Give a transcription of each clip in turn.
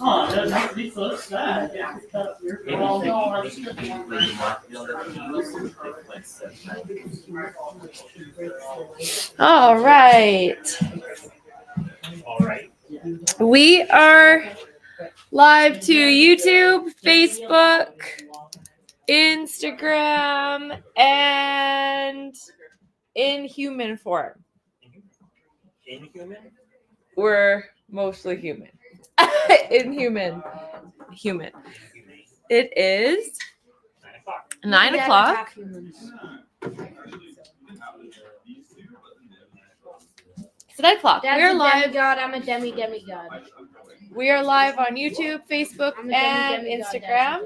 Oh, that makes me so sad. Well, no, I just All right. all right. We are live to YouTube, Facebook, Instagram, and in human form. Inhuman? We're mostly human. Human. It is 9 o'clock. 9 o'clock. It's 9 o'clock. Dad's We are a live. demigod. I'm a demigod. We are live on YouTube, Facebook, I'm a and demigod. Instagram.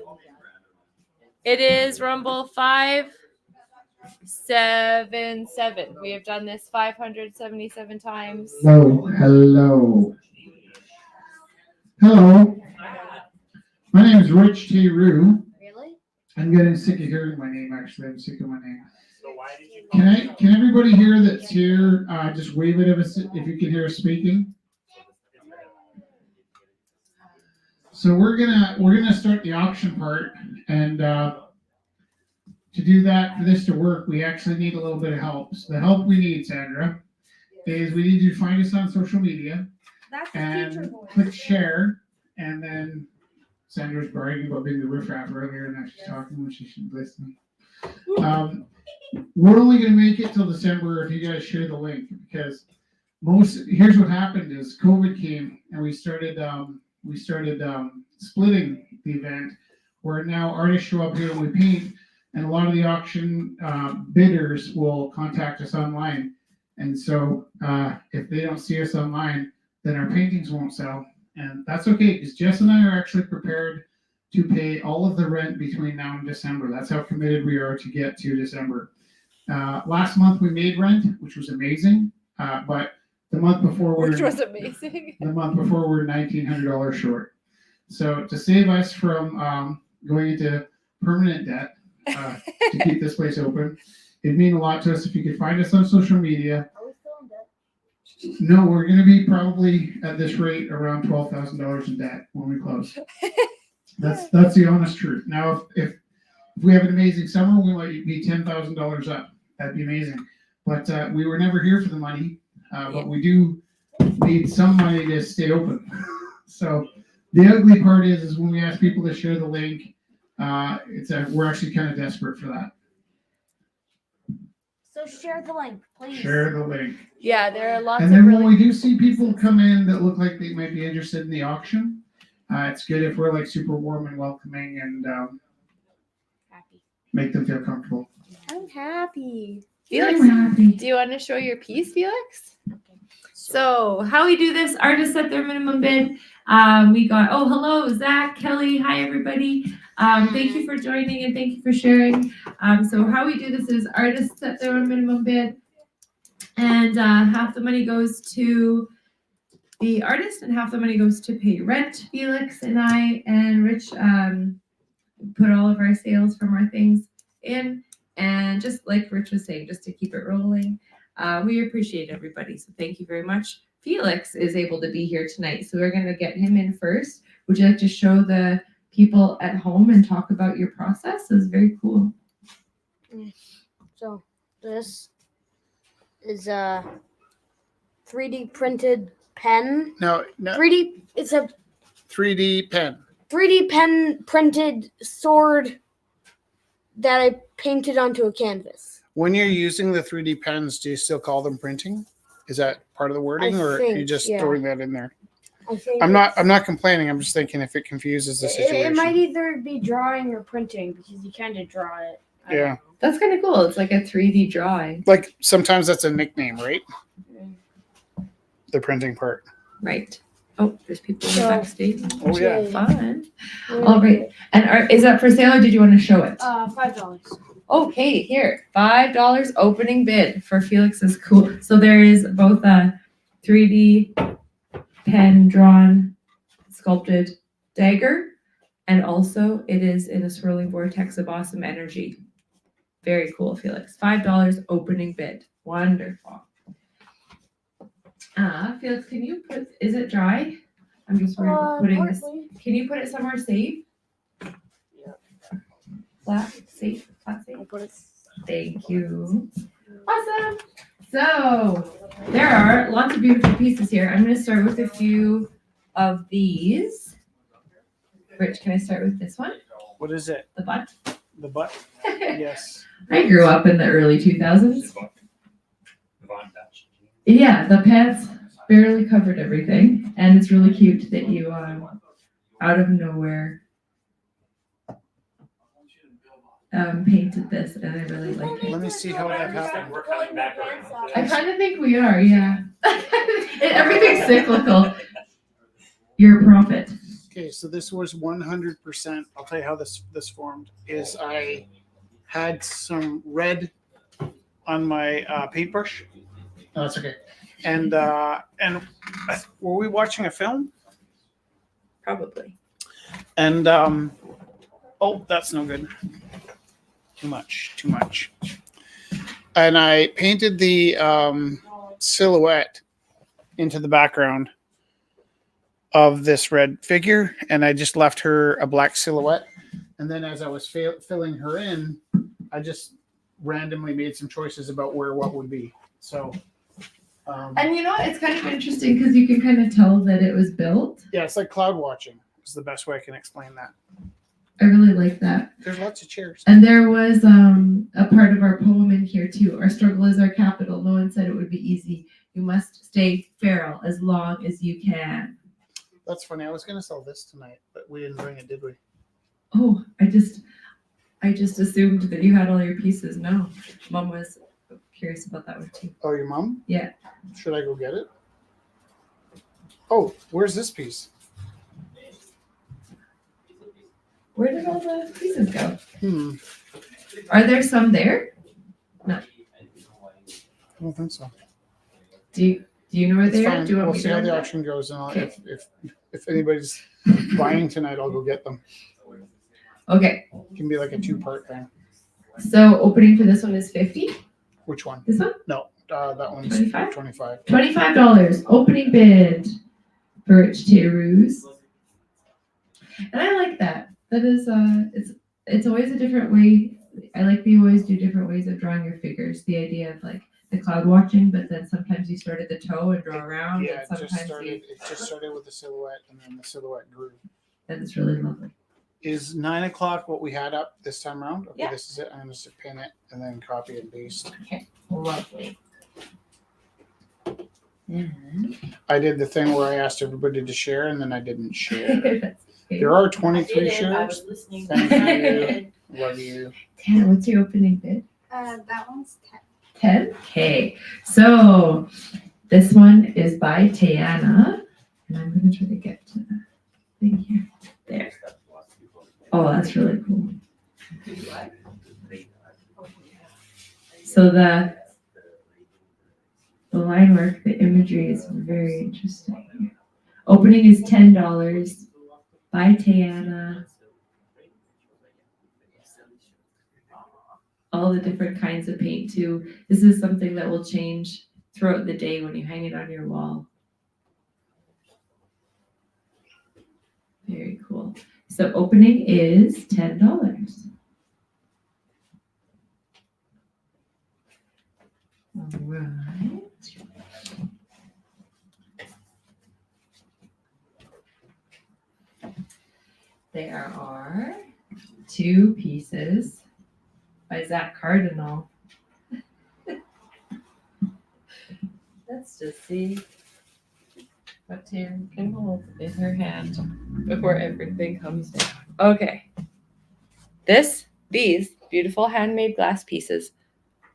It is Rumble 577. We have done this 577 times. Hello. My name is Rich T. Rue. Really? I'm getting sick of hearing my name, actually. I'm sick of my name. So why did you Can everybody here that's here just wave it if you can hear us speaking? So we're gonna start the auction part, and to do that, for this to work, we actually need a little bit of help. So the help we need, Sandra, is we need you to find us on social media That's the teacher and voice. click share, and then Sandra was bragging about being the riffraff earlier, and now she's talking when she should listen. We're only going to make it till December if you guys share the link, because here's what happened is COVID came and we started splitting the event, where now artists show up here and we paint, and a lot of the auction bidders will contact us online, and so if they don't see us online, then our paintings won't sell, and that's okay, because Jess and I are actually prepared to pay all of the rent between now and December. That's how committed we are to get to December. Last month we made rent, which was amazing, but the month before Which was amazing. we're $1,900 short. So to save us from going into permanent debt to keep this place open, it'd mean a lot to us if you could find us on social media. Are we still in debt? No, we're going to be probably at this rate around $12,000 in debt when we close. That's the honest truth. Now, if we have an amazing summer, we might be $10,000 up. That'd be amazing. But we were never here for the money. But we do need some money to stay open. So the ugly part is when we ask people to share the link, we're actually kind of desperate for that. So share the link, please. Share the link. Yeah, there are lots And of then really. when we do see people come in that look like they might be interested in the auction, it's good if we're like super warm and welcoming and Happy. make them feel comfortable. I'm happy. I'm Felix, happy. do you want to show your piece, Felix? So how we do this, artists set their minimum bid. We got, hello, Zach, Kelly. Hi, everybody. Thank you for joining and thank you for sharing. So how we do this is artists set their own minimum bid, and half the money goes to the artist and half the money goes to pay rent. Felix and I and Rich put all of our sales from our things in, and just like Rich was saying, just to keep it rolling. We appreciate everybody, so thank you very much. Felix is able to be here tonight, so we're going to get him in first. Would you like to show the people at home and talk about your process? It's very cool. So this is a 3D printed pen. No, 3D. It's a 3D pen. 3D pen printed sword that I painted onto a canvas. When you're using the 3D pens, do you still call them printing? Is that part of the wording, I or are think, you just yeah. throwing that in there? I think I'm not complaining. I'm just thinking if it confuses the situation. It might either be drawing or printing because you kind of draw it. I don't Yeah. know. That's kind of cool. It's like a 3D drawing. Like sometimes that's a nickname, right? Yeah. The printing part. Right. Oh, there's people in the So- backstage. Oh yeah. Fun. All right. And is that for sale or did you want to show it? $5. Okay, here. $5 opening bid for Felix's cool. So there is both a 3D pen drawn sculpted dagger And also, it is in a swirling vortex of awesome energy. Very cool, Felix. $5 opening bid. Wonderful. Felix, can you put, is it dry? I'm just worried about putting this. Partly. Can you put it somewhere safe? Flat, safe, flat, safe. I'll put it. Thank you. Awesome. So there are lots of beautiful pieces here. I'm going to start with a few of these. Rich, can I start with this one? What is it? The butt. The butt? Yes. I grew up in the early 2000s. Yeah, the pants barely covered everything, and it's really cute that you, out of nowhere, painted this, and I really like it. Let me see how that happened. We're coming back around. I kind of think we are, yeah. Everything's cyclical. You're a prophet. Okay, so this was 100%. I'll tell you how this formed. Is I had some red on my paintbrush. No, that's okay. And were we watching a film? Probably. And oh, that's no good. Too much. And I painted the silhouette into the background of this red figure, and I just left her a black silhouette. And then as I was filling her in, I just randomly made some choices about where what would be. So And you know, it's kind of interesting because you can kind of tell that it was built. yeah, it's like cloud watching is the best way I can explain that. I really like that. There's lots of chairs. And there was a part of our poem in here too. Our struggle is our capital. No one said it would be easy. You must stay feral as long as you can. That's funny. I was going to sell this tonight, but we didn't bring it, did we? Oh, I just assumed that you had all your pieces. No, Mom was curious about that one too. Oh, your mom? Yeah. Should I go get it? Oh, where's this piece? Where did all the pieces go? I Are there some there? don't think so. Do you know where It's they are? fine. Do you want We'll me see to how run the that? auction goes, and Okay. if anybody's buying tonight, I'll go get them. Okay. It can be like a 2-part thing. So opening for this one is $50. Which one? This one? No, that one's 25? 25. $25 opening bid for Tearus. And I like that. That is it's always a different way. I like that you always do different ways of drawing your figures. The idea of like the cloud watching, but then sometimes you start at the toe and draw around. Yeah, and it sometimes just started with the silhouette, and then the silhouette grew. that is really lovely. Is 9 o'clock what we had up this time around? Okay, Yeah. this is it. I'm going to pin it and then copy and paste. Lovely. And I did the thing where I asked everybody to share, and then I didn't share. that's okay. There are 23 I shares. was listening. Thank you. Love you. Tan, what's your opening bid? That one's 10. 10K. So this one is by Tiana. And I'm going to try to get to the thing here. There. Oh, that's really cool. So the line work, the imagery is very interesting. Opening is $10 by Tiana. All the different kinds of paint too. This is something that will change throughout the day when you hang it on your wall. Very cool. So opening is $10. All right. There are 2 pieces by Zach Cardinal. Let's just see what Taryn can hold in her hand before everything comes down. Okay. These beautiful handmade glass pieces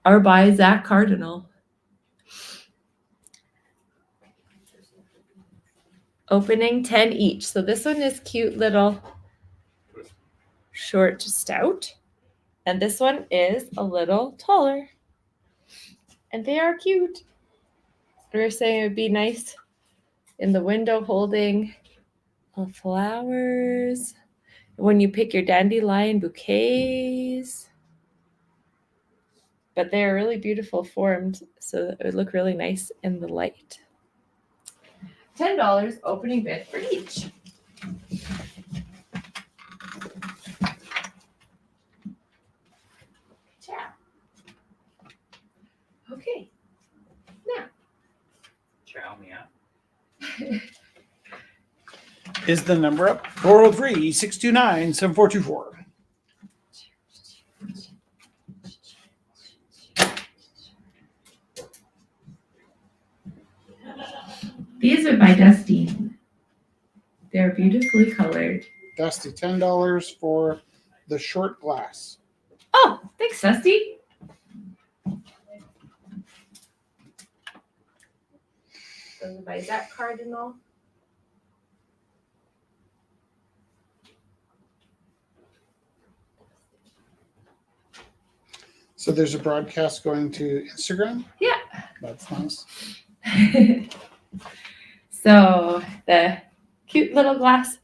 are by Zach Cardinal. Opening 10 each. So this one is cute little short stout. And this one is a little taller. And they are cute. We were saying it would be nice in the window holding flowers. when you pick your dandelion bouquets. But they're really beautiful formed, so it would look really nice in the light. $10 opening bid for each. Ciao. Okay. Chow me out. Is the number up? 403-629-7424. These are by Dusty. They're beautifully colored. Dusty, $10 for the short glass. Oh, thanks, Dusty. Those are by Zach Cardinal. So there's a broadcast going to Instagram? Yeah. That's nice. So the cute little glass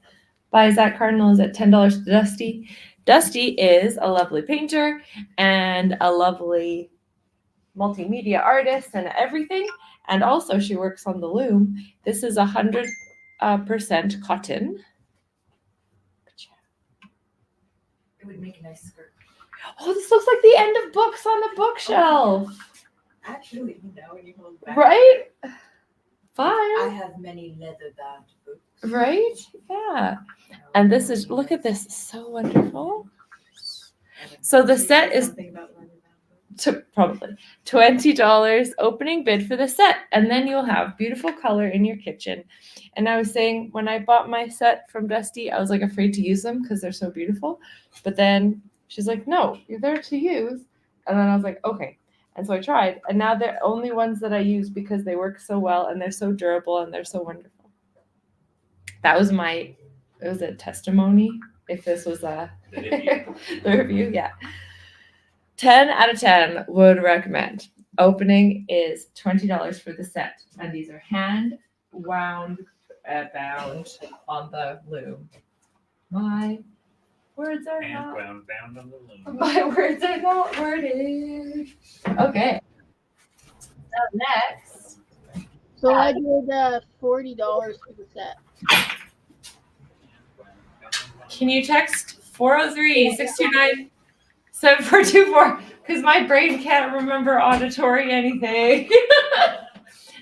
by Zach Cardinal is at $10 to Dusty. Dusty is a lovely painter and a lovely multimedia artist and everything. And also she works on the loom. This is 100% cotton. It would make a nice skirt. Oh, this looks like the end of books on the bookshelf. Actually, now when you hold back, Right? I Fun. have many leather-bound books. Right? Yeah. And this is, look at this, so wonderful. So the set is Something about leather-bound books. probably $20 opening bid for the set. And then you'll have beautiful color in your kitchen. And I was saying, when I bought my set from Dusty, I was like afraid to use them because they're so beautiful. But then she's like, no, you're there to use. And then I was like, okay. And so I tried. And now they're only ones that I use because they work so well and they're so durable and they're so wonderful. That was it was a testimony. If this was the review, yeah. 10 out of 10 would recommend. Opening is $20 for the set. And these are hand wound bound on the loom. My words are And not. bound on the loom. My words are not worded. Okay. So next. So I did $40 for the set. Can you text 403-629-7424? Because my brain can't remember auditory anything.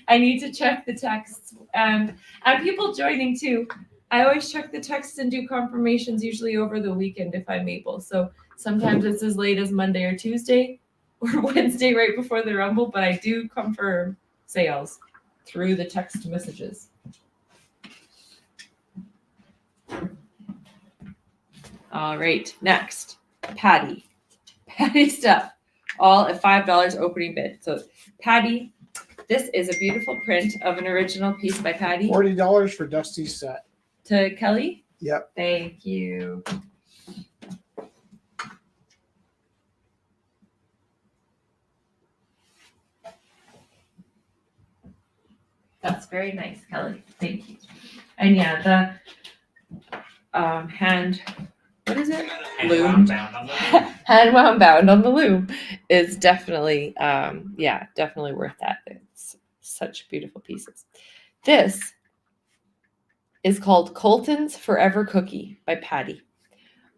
I need to check the texts. And people joining too. I always check the texts and do confirmations usually over the weekend if I'm able. So sometimes it's as late as Monday or Tuesday or Wednesday right before the Rumble, but I do confirm sales through the text messages. All right, next, Patty. Patty stuff, all at $5 opening bid. So Patty, this is a beautiful print of an original piece by Patty. $40 for Dusty's set. To Kelly? Yep. Thank you. That's very nice, Kelly. Thank you. And yeah, the hand, what is it? And Loom. bound on the loom. Hand wound bound on the loom is definitely, definitely worth that. It's such beautiful pieces. This is called Colton's Forever Cookie by Patty.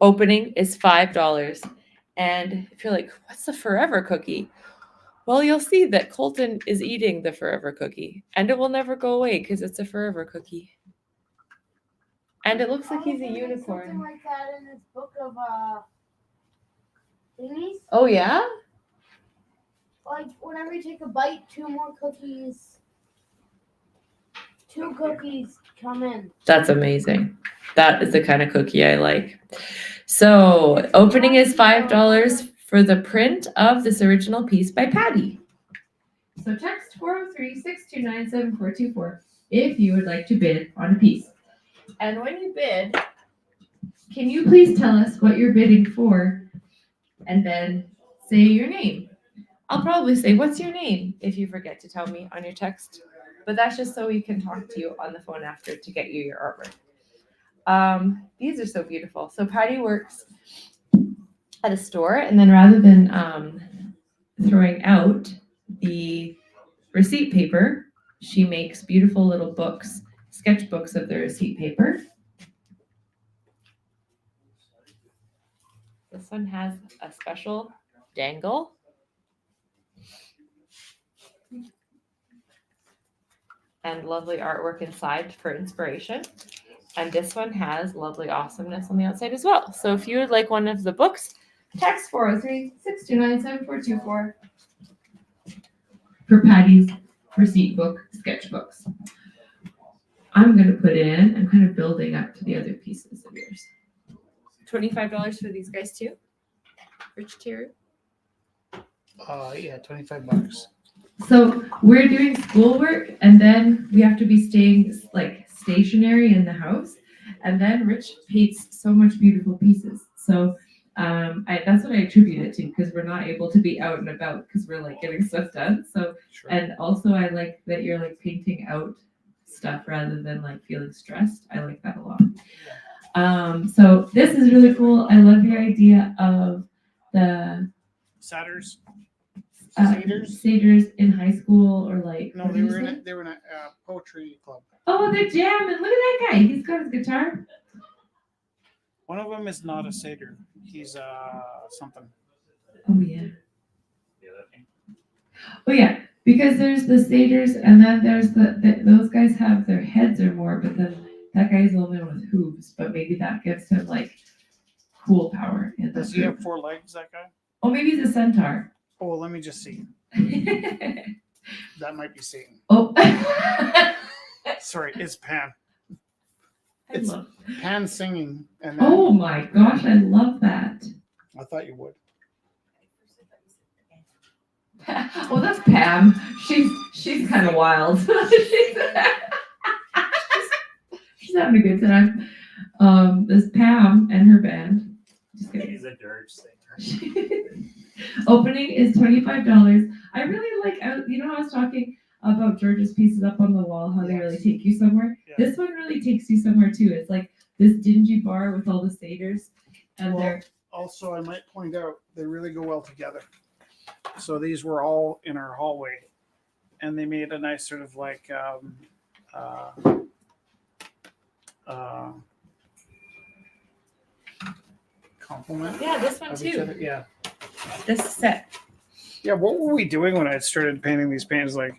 Opening is $5. And if you're like, what's the Forever Cookie? Well, you'll see that Colton is eating the Forever Cookie, and it will never go away because it's a Forever Cookie. And it looks like he's a unicorn. Something like that in his book of thingies. Oh, yeah? Like whenever you take a bite, two cookies come in. That's amazing. That is the kind of cookie I like. So, opening is $5 for the print of this original piece by Patty. So, text 403-629-7424 if you would like to bid on a piece. And when you bid, can you please tell us what you're bidding for and then say your name? I'll probably say, what's your name if you forget to tell me on your text. But that's just so we can talk to you on the phone after to get you your artwork. These are so beautiful. So Patty works at a store, and then rather than throwing out the receipt paper, she makes beautiful little books, sketchbooks of the receipt paper. This one has a special dangle. And lovely artwork inside for inspiration. And this one has lovely awesomeness on the outside as well. So if you would like one of the books, text 403-629-7424 for Patty's receipt book sketchbooks. I'm going to put in, I'm kind of building up to the other pieces of yours. $25 for these guys too? Rich tier. Yeah, $25. So we're doing schoolwork, and then we have to be staying like stationary in the house. And then Rich paints so much beautiful pieces. So that's what I attribute it to, because we're not able to be out and about because we're like getting stuff done. So Sure. and also I like that you're like painting out stuff rather than like feeling stressed. I like that a lot. So this is really cool. I love your idea of the Satyrs. satyrs in high school, or like No, what they did you were in say? a, they were in a poetry club. Oh, they're jamming. Look at that guy. He's got his guitar. One of them is not a satyr. He's something. Oh yeah. Oh yeah. Because there's the satyrs, and then there's those guys have their heads or more, but then that guy's the only one with hooves. But maybe that gives him like cool power. In Does the he group. have 4 legs, that guy? Oh, maybe he's a centaur. Oh, well, let me just see. That might be Satan. Oh. Sorry, it's Pan. I It's love- Pan singing. And then, Oh my gosh, I love that. I thought you would. Well, that's Pam. She's kind of wild. she's having a good time. This Pam and her band. Just kidding. He's a dirge singer. Opening is $25. I really like, you know, I was talking about George's pieces up on the wall, how they really take you somewhere. Yeah. This one really takes you somewhere too. It's like this dingy bar with all the satyrs, and Well, they're Also, I might point out they really go well together. So these were all in our hallway, and they made a nice sort of like compliment yeah, this one of each too. other. Yeah. This set. Yeah. What were we doing when I started painting these paintings? Like,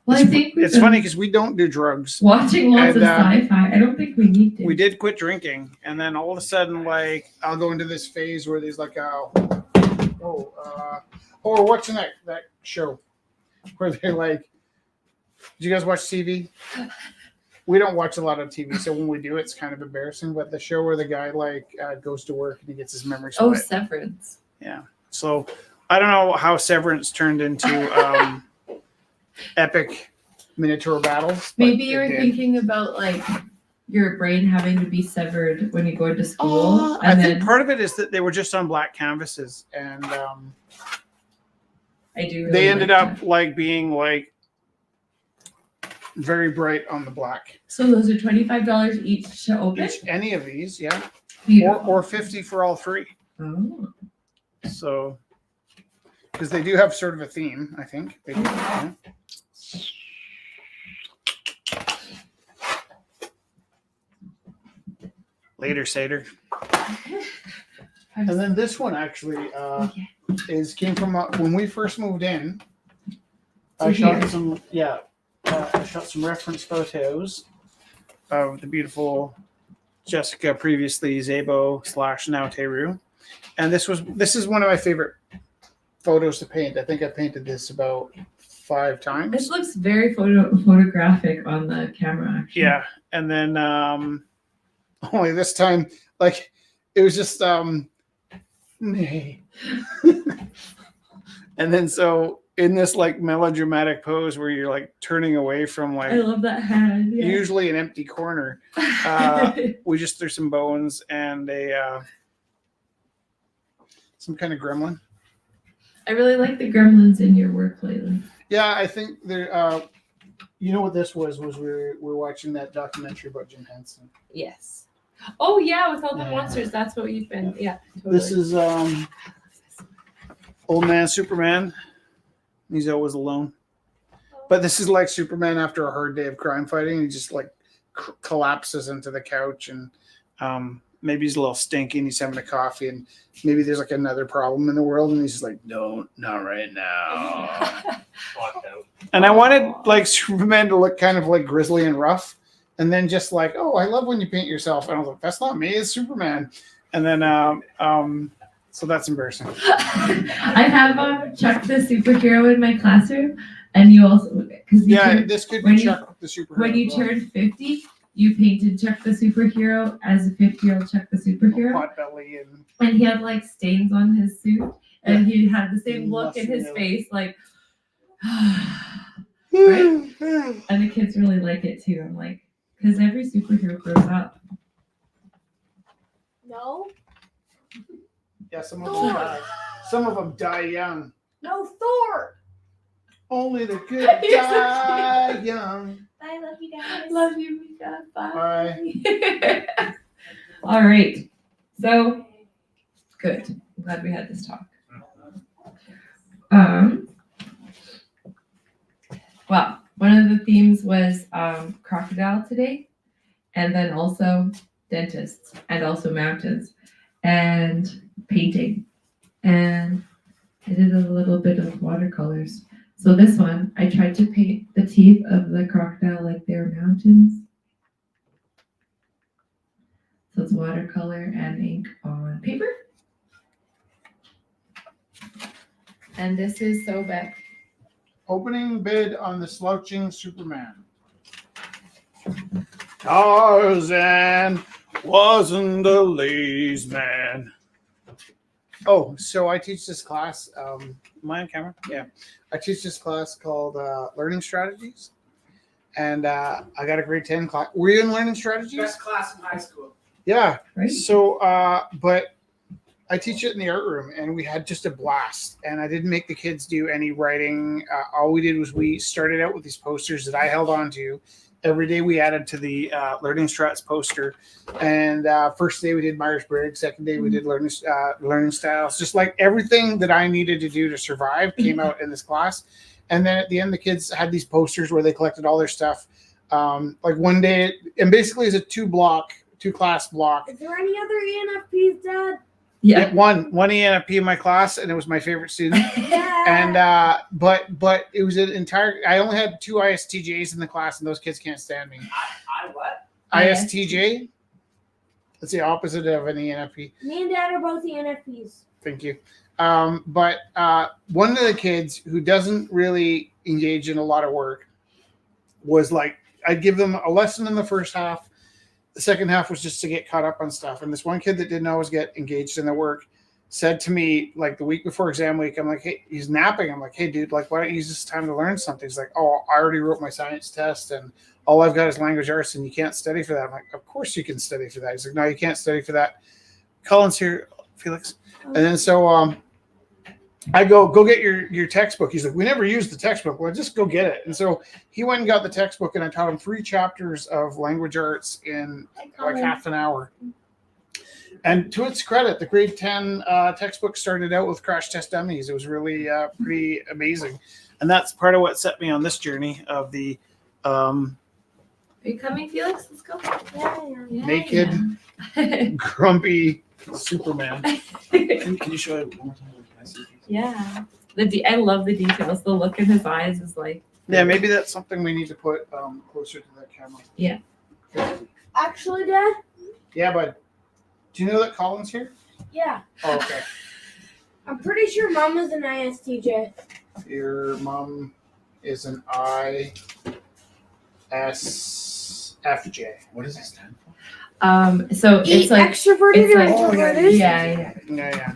Well, I think we've it's been funny because we don't do drugs. watching lots And, of sci-fi. I don't think we need to. We did quit drinking, and then all of a sudden, like, I'll go into this phase where there's like we're watching that show where they're like, did you guys watch TV? We don't watch a lot of TV, so when we do, it's kind of embarrassing. But the show where the guy like goes to work and he gets his memories Oh, wiped. Severance. So I don't know how Severance turned into epic miniature battles. but Maybe you it were did. thinking about like your brain having to be severed when you go to school, Oh, I and think then part of it is that they were just on black canvases, and I do. Really they ended like up like being like very bright on the black. that. So those are $25 each to open. Any of these, yeah, Beautiful. or 50 for all 3. Oh. So because they do have sort of a theme, I think. They do, yeah. Later, Satyr. And then this one actually came from when we first moved in. I shot some reference photos of the beautiful Jessica, previously Zabo / now Teru, and this is one of my favorite photos to paint. I think I painted this about 5 times. This looks very photographic on the camera. Actually. Yeah, and then only this time, like it was just nay. And then so in this like melodramatic pose where you're like turning away from I like love that hand. Yeah. usually an empty corner, we just threw some bones and a some kind of gremlin. I really like the gremlins in your work lately. Yeah, I think there. You know what this was we were watching that documentary about Jim Henson. Yes. Oh yeah, with all the Yeah. monsters, that's what you've been. Yeah. Totally. This is old man Superman. He's always alone. But this is like Superman after a hard day of crime fighting. He just like collapses into the couch, and maybe he's a little stinky and he's having a coffee, and maybe there's like another problem in the world, and he's just like, "No, not right now." Walked out. And I wanted like Superman to look kind of like grizzly and rough, and then just like, "Oh, I love when you paint yourself," and I was like, "That's not me, it's Superman." And then so that's embarrassing. I have Chuck the superhero in my classroom, and you also because Yeah, this could when be you- Chuck the superhero. when you turned 50, you painted Chuck the superhero as a 50-year-old Chuck the superhero, pot belly and and he had like stains on his suit, and he had the same look in his Muscle. face, like. Right? And the kids really like it too. I'm like, because every superhero grows up. No. Yeah, some of them die. Some of them die young. No Thor. Only the good You're so die young. I love you guys. Love you, Mika. Bye. Bye. All right. So good. I'm glad we had this talk. Well, one of the themes was crocodile today, and then also dentists, and also mountains, and painting, and I did a little bit of watercolors. So this one, I tried to paint the teeth of the crocodile like they're mountains. So it's watercolor and ink on paper. And this is Sobek. Opening bid on the slouching Superman. Tarzan wasn't a lazy man. Oh, so I teach this class. Am I on camera? Yeah. I teach this class called Learning Strategies. And I got a grade 10 class. Were you in Learning Strategies? Best class in high school. Yeah. Right? So, but I teach it in the art room, and we had just a blast. And I didn't make the kids do any writing. All we did was we started out with these posters that I held on to. Every day we added to the Learning Strats poster. And first day we did Myers-Briggs. Second day we did learning styles. Just like everything that I needed to do to survive came out in this class. And then at the end, the kids had these posters where they collected all their stuff. Like one day, and basically it's a two class block. Is there any other ENFPs, Dad? Yeah. One ENFP in my class, and it was my favorite student. Yeah. And but it was an entire. I only had 2 ISTJs in the class, and those kids can't stand me. I what? ISTJ. That's the opposite of an ENFP. Me and Dad are both ENFPs. Thank you. But one of the kids who doesn't really engage in a lot of work was like, I'd give them a lesson in the first half. The second half was just to get caught up on stuff. And this one kid that didn't always get engaged in the work said to me, like the week before exam week, I'm like, hey, he's napping. I'm like, hey, dude, like, why don't you use this time to learn something? He's like, oh, I already wrote my science test, and all I've got is language arts, and you can't study for that. I'm like, of course you can study for that. He's like, no, you can't study for that. Colin's here, Felix. And then so I go get your textbook. He's like, we never used the textbook. Well, just go get it. And so he went and got the textbook, and I taught him 3 chapters of language arts in like half an hour. And to its credit, the grade 10 textbook started out with crash test dummies. It was really pretty amazing. And that's part of what set me on this journey of the Are you coming, Felix? Let's go. Yeah, naked, grumpy Superman. Can you show it one more time? Can I see these? Yeah. I love the details. The look in his eyes is like. Yeah, maybe that's something we need to put closer to that camera. Actually, Dad? Yeah, but do you know that Colin's here? Yeah. Oh, okay. I'm pretty sure Mom is an ISTJ. Your mom is an ISFJ. What does it stand for? So it's like extroverted it's or like- introverted? yeah. Yeah.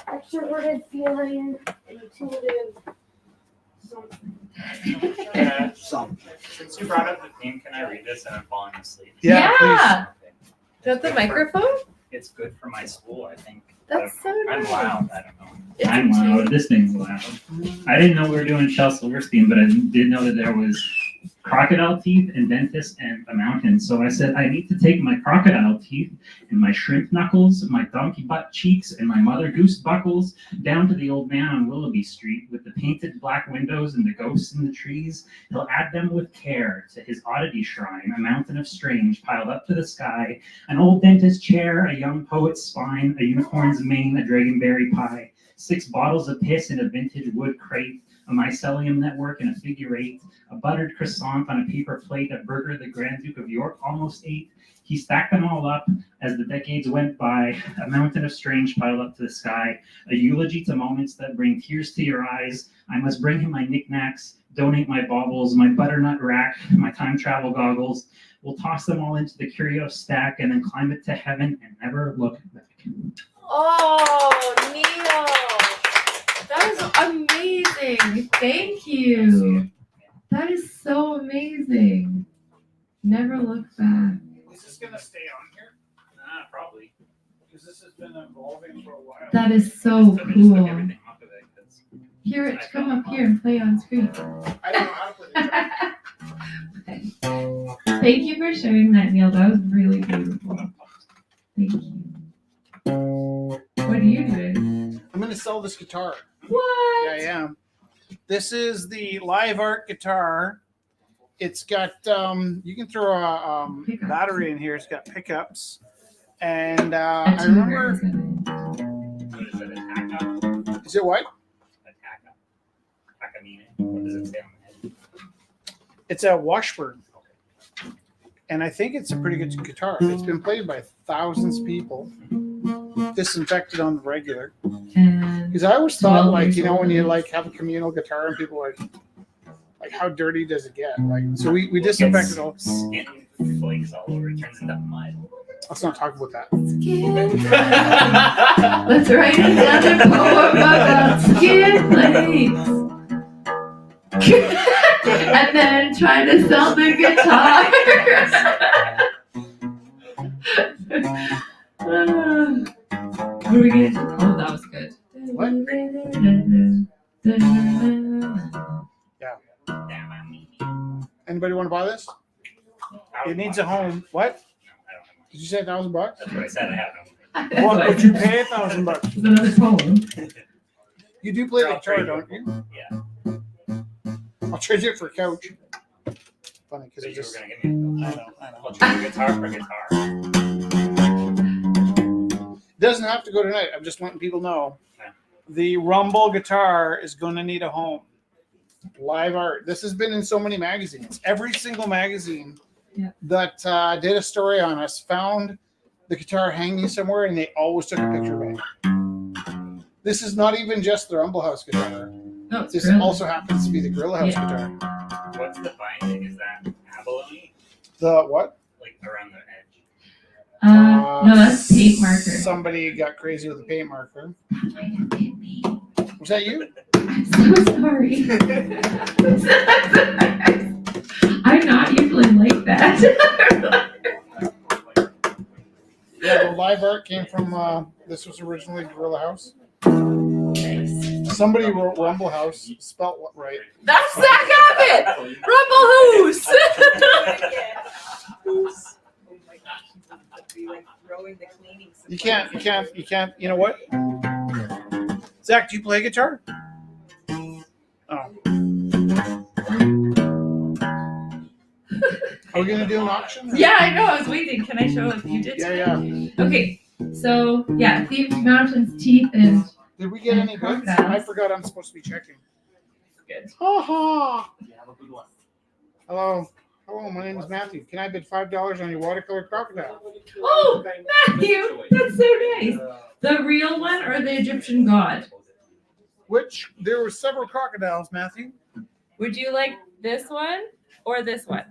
Extroverted, feeling, intuitive, something. Since you brought up the theme, can I read this? And I'm falling asleep. Yeah, Yeah. Okay. Do you have the microphone? It's good for my school, I think. That's so I'm nice. loud. I don't know. It's I'm loud. This thing's loud. I didn't know we were doing Shel Silverstein, but I did know that there was crocodile teeth and dentist and a mountain. So I said, I need to take my crocodile teeth and my shrimp knuckles, my donkey butt cheeks, and my mother goose buckles down to the old man on Willoughby Street with the painted black windows and the ghosts in the trees. He'll add them with care to his oddity shrine, a mountain of strange piled up to the sky, an old dentist chair, a young poet's spine, a unicorn's mane, a dragonberry pie, 6 bottles of piss in a vintage wood crate, a mycelium network and a figure 8, a buttered croissant on a paper plate, a burger the Grand Duke of York almost ate. He stacked them all up as the decades went by, a mountain of strange piled up to the sky, a eulogy to moments that bring tears to your eyes. I must bring him my knickknacks, donate my baubles, my butternut rack, my time travel goggles. We'll toss them all into the curio stack and then climb it to heaven and never look back. Oh, Neil. That is amazing. Thank you. That is so amazing. Never look back. Is this gonna stay on here? Probably. Because this has been evolving for a while. That is so I just took cool. everything off of it 'cause Here, it come up here and play on screen. I don't know how to put it. Thank you for sharing that, Neil. That was really beautiful. Thank you. What are you doing? I'm gonna sell this guitar. What? Yeah, I am. This is the Live Art guitar. It's got you can throw a Pickups. battery in here. It's got pickups, and A I tuner, remember. isn't what is it, attack up? Is it what? Attack up. Takamine. What does it say on the head? It's a Washburn, and I think it's a pretty good guitar. It's been played by thousands of people, disinfected on the regular. it? And Because I always thought, 12 like, years you know, when old. you like have a communal guitar and people are like, how dirty does it get? Like, so we disinfected all. Skin flakes all over. It turns into mud. Let's not talk about that. skin. Let's write another poem about skin flakes. And then try to sell the guitar. What are we gonna do? Oh, that was good. What? Anybody want to buy this? It needs a home. What? I don't know. Did you say $1,000? That's what I said. I have no. What would you pay $1,000? It's another poem. You do play the I'll guitar, trade don't you. you? Yeah. I'll trade you it for a couch. Funny because So it you were just. gonna give me a I know. I'll trade you guitar for guitar. It doesn't have to go tonight. I'm just letting people know. Yeah. The Rumble guitar is going to need a home. Live Art. This has been in so many magazines. Every single magazine Yeah. that did a story on us found the guitar hanging somewhere, and they always took a picture of it. This is not even just the Rumble House guitar. No, it's This really. also happens to be the Gorilla House Yeah. guitar. What's the binding? Is that abalone? The what? Like around the edge? No, that's paint marker. Somebody got crazy with the paint marker. Was that you? I'm so sorry. I'm not usually like that. Yeah, the Live Art came from, this was originally Gorilla House. Nice. Somebody wrote Rumble House, spelt right. That's Zach Abbott! Rumble Hoos! Oh my gosh, he'd be like throwing the cleaning You can't, you know what? Zach, do you play guitar? Oh. Are we gonna do an auction? Yeah, I know. I was waiting. Can I show what you did? Yeah, today? Okay. So, yeah, themed mountains, teeth, and Did we get any bids? I forgot I'm supposed to be checking. good. Ha ha. Hello. Hello, my name is Matthew. Can I bid $5 on your watercolor crocodile? Oh, Matthew! That's so nice. The real one or the Egyptian god? Which there were several crocodiles, Matthew. Would you like this one or this one?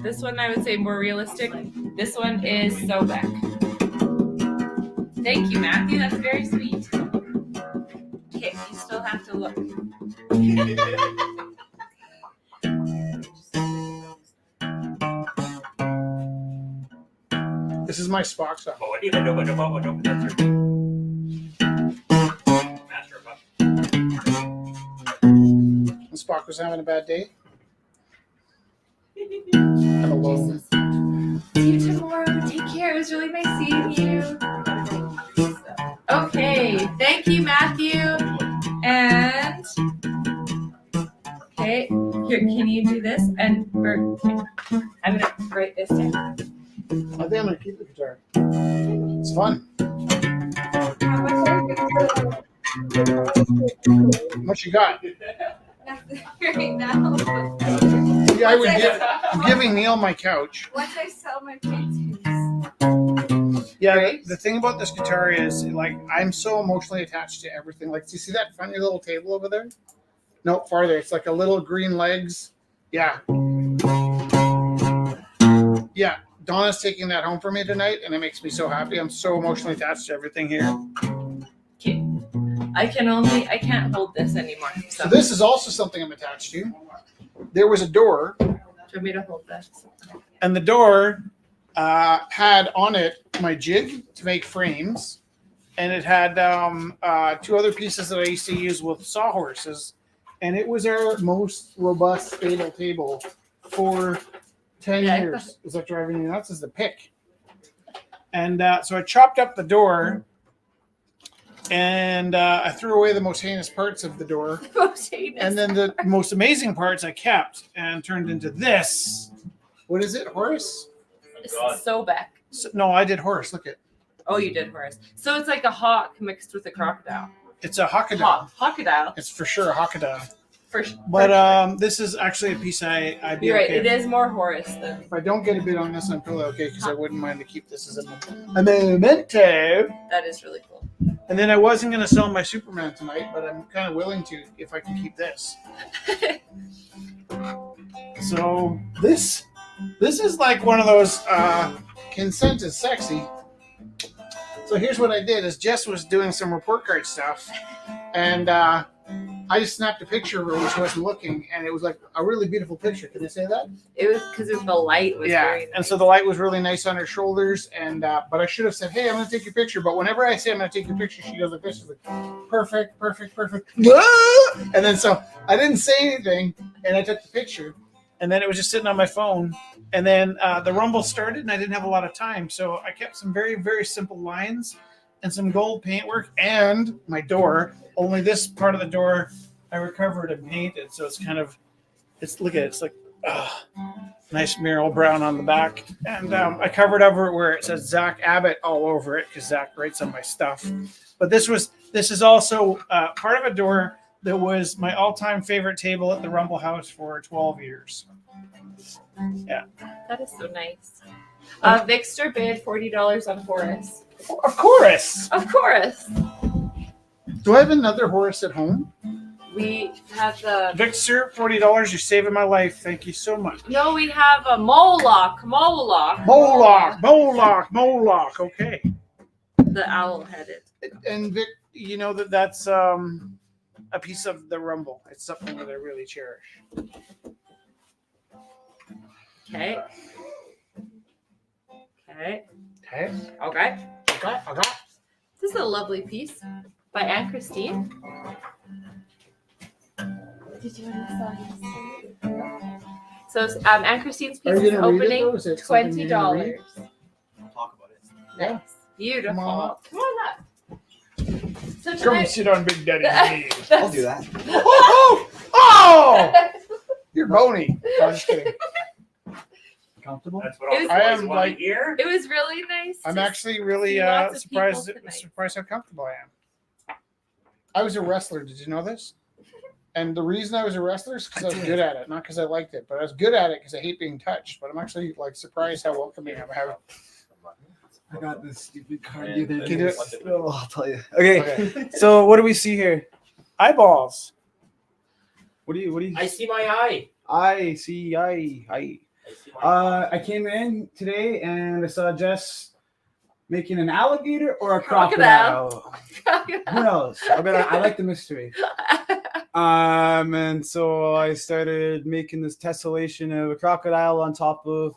This one I would say more realistic. This one is Sobek. Thank you, Matthew. That's very sweet. Okay, you still have to look. This is my Spock song. Oh, I don't know. That's her. Master of Puppets. Spock was having a bad day. Hello. See you tomorrow. Take care. It was really nice seeing you. Okay. Thank you, Matthew. And okay, here, can you do this? And I'm gonna write this down. I think I'm gonna keep the guitar. It's fun. What you got? Right now. Yeah, I'm giving Neil my couch. Once I sell my paintings. Yeah, Right. the thing about this guitar is, like, I'm so emotionally attached to everything. Like, do you see that funny little table over there? No, farther. It's like a little green legs. Yeah. Yeah. Donna's taking that home for me tonight, and it makes me so happy. I'm so emotionally attached to everything here. Okay. I can't hold this anymore. So, So this is also something I'm attached to. There was a door, do you want me to hold this? and the door had on it my jig to make frames, and it had two other pieces that I used to use with sawhorses, and it was our most robust, stable table for 10 Yeah. years. Is that driving you nuts? Is the pick. And so I chopped up the door, and I threw away the most heinous parts of the door. And then the most amazing parts I kept and turned into this. What is it, Horace? Sobek. No, I did Horace. Look at Oh, you did Horace. So it's like a hawk mixed with a crocodile. it's a Hockaday. Hawkadile. It's for sure a Hockaday. For But this is actually a piece I'd be you're right. okay. It is more Horace than. If I don't get a bid on this, I'm totally okay because I wouldn't mind to keep this as a memento. That is really cool. And then I wasn't going to sell my Superman tonight, but I'm kind of willing to if I can keep this. So this is like one of those consent is sexy. So here's what I did: is Jess was doing some report card stuff, and I just snapped a picture of her when she wasn't looking, and it was like a really beautiful picture. Can I say that? It was because the light was very nice. And so the light was really nice on her shoulders, and but I should have said, "Hey, I'm going to take your picture." But whenever I say I'm going to take your picture, she goes like this, she's like, "Perfect, perfect, perfect." And then so I didn't say anything, and I took the picture, and then it was just sitting on my phone, and then the Rumble started, and I didn't have a lot of time, so I kept some very, very simple lines and some gold paintwork, and my door. Only this part of the door I recovered and painted, so it's kind of, look at it, it's like. Nice mural brown on the back, and I covered over it where it says Zach Abbott all over it because Zach writes on my stuff. But this is also part of a door that was my all-time favorite table at the Rumble House for 12 years. Yeah, That is so nice. Vixter bid $40 on Horace. of course. Of course. Do I have another Horace at home? We have the Victor, $40. You're saving my life. Thank you so much. no. We have a Moloch. Moloch. Okay. The owl-headed. And Vic, you know that's a piece of the Rumble. It's something that I really cherish. Okay. Okay. Okay. Okay. This is a lovely piece by Anne Christine. Did you want to sell So Anne Christine's piece Are you is gonna read it, opening though? Is it something you're gonna $20. read? Talk about it. Yeah. Beautiful. Come on up. Come on up. So Come tonight, sit on Big Daddy's knee. I'll do that. Oh! You're bony. No, I'm just kidding. Comfortable? That's what It was- I always am want like- to hear. It was really nice. I'm to actually really see lots of people tonight. surprised how comfortable I am. I was a wrestler. Did you know this? And the reason I was a wrestler is because I was good at it, not because I liked it, but I was good at it because I hate being touched. But I'm actually like surprised how welcoming I'm having. I got this stupid card And the other then day. do it? Oh, I'll tell you. Okay, Okay. so what do we see here? Eyeballs. What do you? I see my eye. I see. I. I see my eye. I came in today and I saw Jess making an alligator or a Crocodile. crocodile. Who knows? I like the mystery. And so I started making this tessellation of a crocodile on top of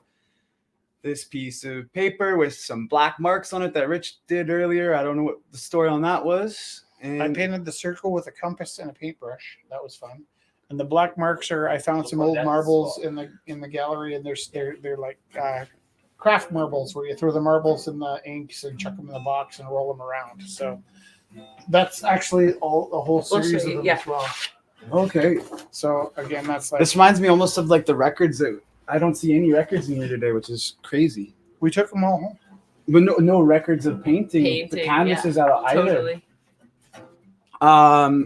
this piece of paper with some black marks on it that Rich did earlier. I don't know what the story on that was. And I painted the circle with a compass and a paintbrush. That was fun. And the black marks are, I found some old That's marbles swap. in the gallery, and they're like craft marbles where you throw the marbles in the inks and chuck them in the box and roll them around. So that's actually all a whole We'll series show of you, them yeah. as well. Okay. So again, that's like This reminds me almost of like the records that I don't see any records in here today, which is crazy. we took them all home. But no records of painting. The Painting, canvases out either. Totally.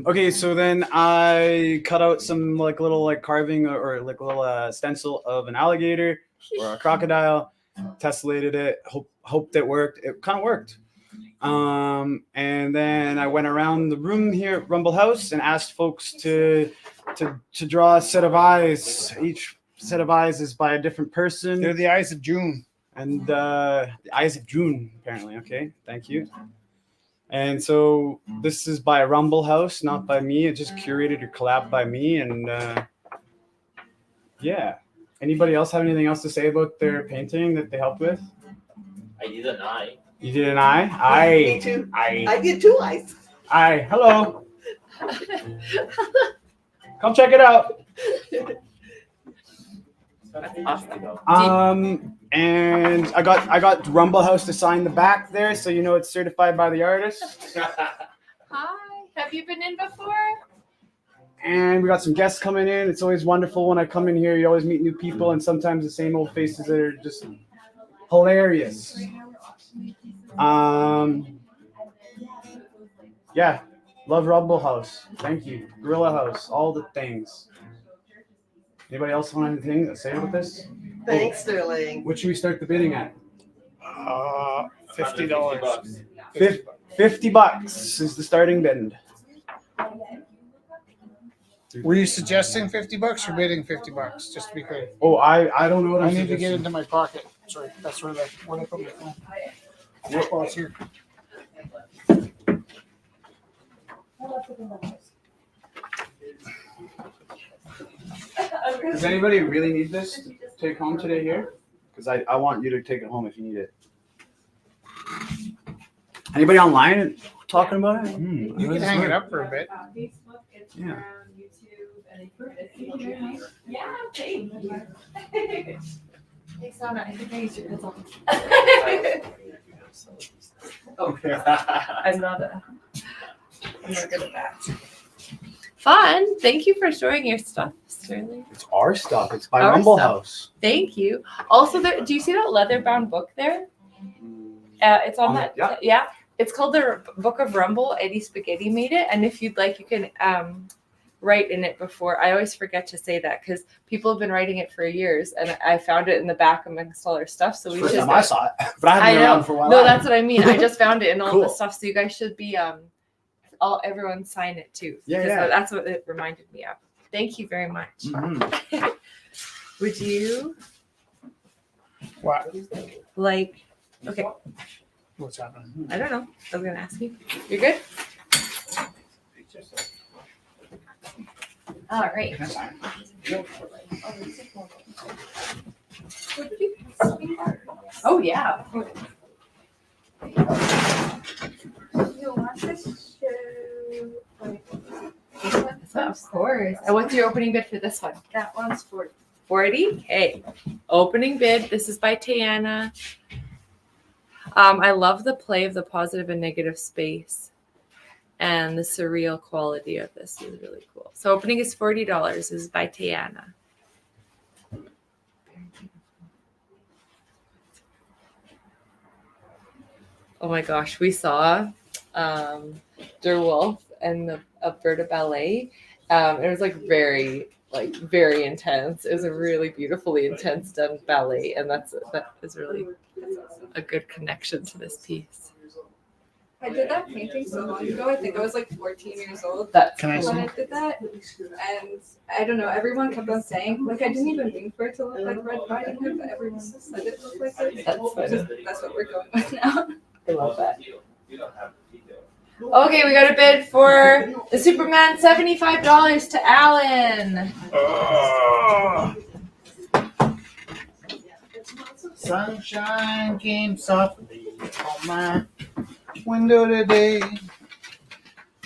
Okay, so then I cut out some like little like carving or like a little stencil of an alligator or a crocodile, tessellated it, hoped it worked. It kind of worked. And then I went around the room here at Rumble House and asked folks to draw a set of eyes. Each set of eyes is by a different person. They're the eyes of June. And the eyes of June, apparently. Okay, thank you. And so this is by Rumble House, not by me. It just curated or collab by me. And yeah. Anybody else have anything else to say about their painting that they helped with? I did an eye. You did an eye? Me too. I. I did 2 eyes. Eye. Hello. Come check it out. And I got Rumble House to sign the back there, so you know it's certified by the artist. Hi. Have you been in before? And we got some guests coming in. It's always wonderful when I come in here. You always meet new people, and sometimes the same old faces that are just hilarious. Yeah, love Rumble House. Thank you, Gorilla House, all the things. Anybody else want anything to say about this? Thanks, Sterling. What should we start the bidding at? $50. $50 is the starting bid. Were you suggesting $50 or bidding $50? Just to be clear. Oh, I don't know what I I'm need to get suggesting. into my pocket. Sorry, that's where I put my phone. Oh, it's here. Does anybody really need this to take home today here? Because I want you to take it home if you need it. Anybody online talking about it? You can hang it up for a bit. Facebook, Instagram, Yeah. YouTube, and yeah, thank you. Thanks, Donna. I think I used your pencil. Okay. I'm not good at that. Fun. Thank you for showing your stuff, Sterling. It's our stuff. It's by Our Rumble stuff. House. Thank you. Also, do you see that leather-bound book there? It's on that. Yeah. It's called the Book of Rumble. Eddie Spaghetti made it, and if you'd like, you can write in it before. I always forget to say that because people have been writing it for years, and I found it in the back amongst all our stuff. So we First should. time I saw it, but I I haven't been know. around for a while. No, that's what I mean. I just found it in all the Cool. stuff. So you guys should be everyone sign it too. Yeah, because yeah. That's what it reminded me of. Thank you very much. Mhm. Would you What? like? Okay, What's happening? I don't know. I was gonna ask you. You're good. All right. That's fine. Oh yeah. Of course. And what's your opening bid for this one? That one's for 40. Okay. Opening bid. This is by Tiana. I love the play of the positive and negative space. And the surreal quality of this is really cool. So opening is $40. This is by Tiana. Oh my gosh, we saw Der Wolf and the Alberta Ballet. It was very intense. It was a really beautifully intense done ballet, and that is really a good connection to this piece. I did that painting so long ago. I think I was like 14 years old That's Can I when see? I did that. And I don't know, everyone kept on saying, like, I didn't even mean for it to look like Red Riding Hood, but everyone said it looked like it. That's funny. That's what we're going with now. I love that. Okay, we got a bid for the Superman, $75 to Alan. Sunshine came softly on my window today.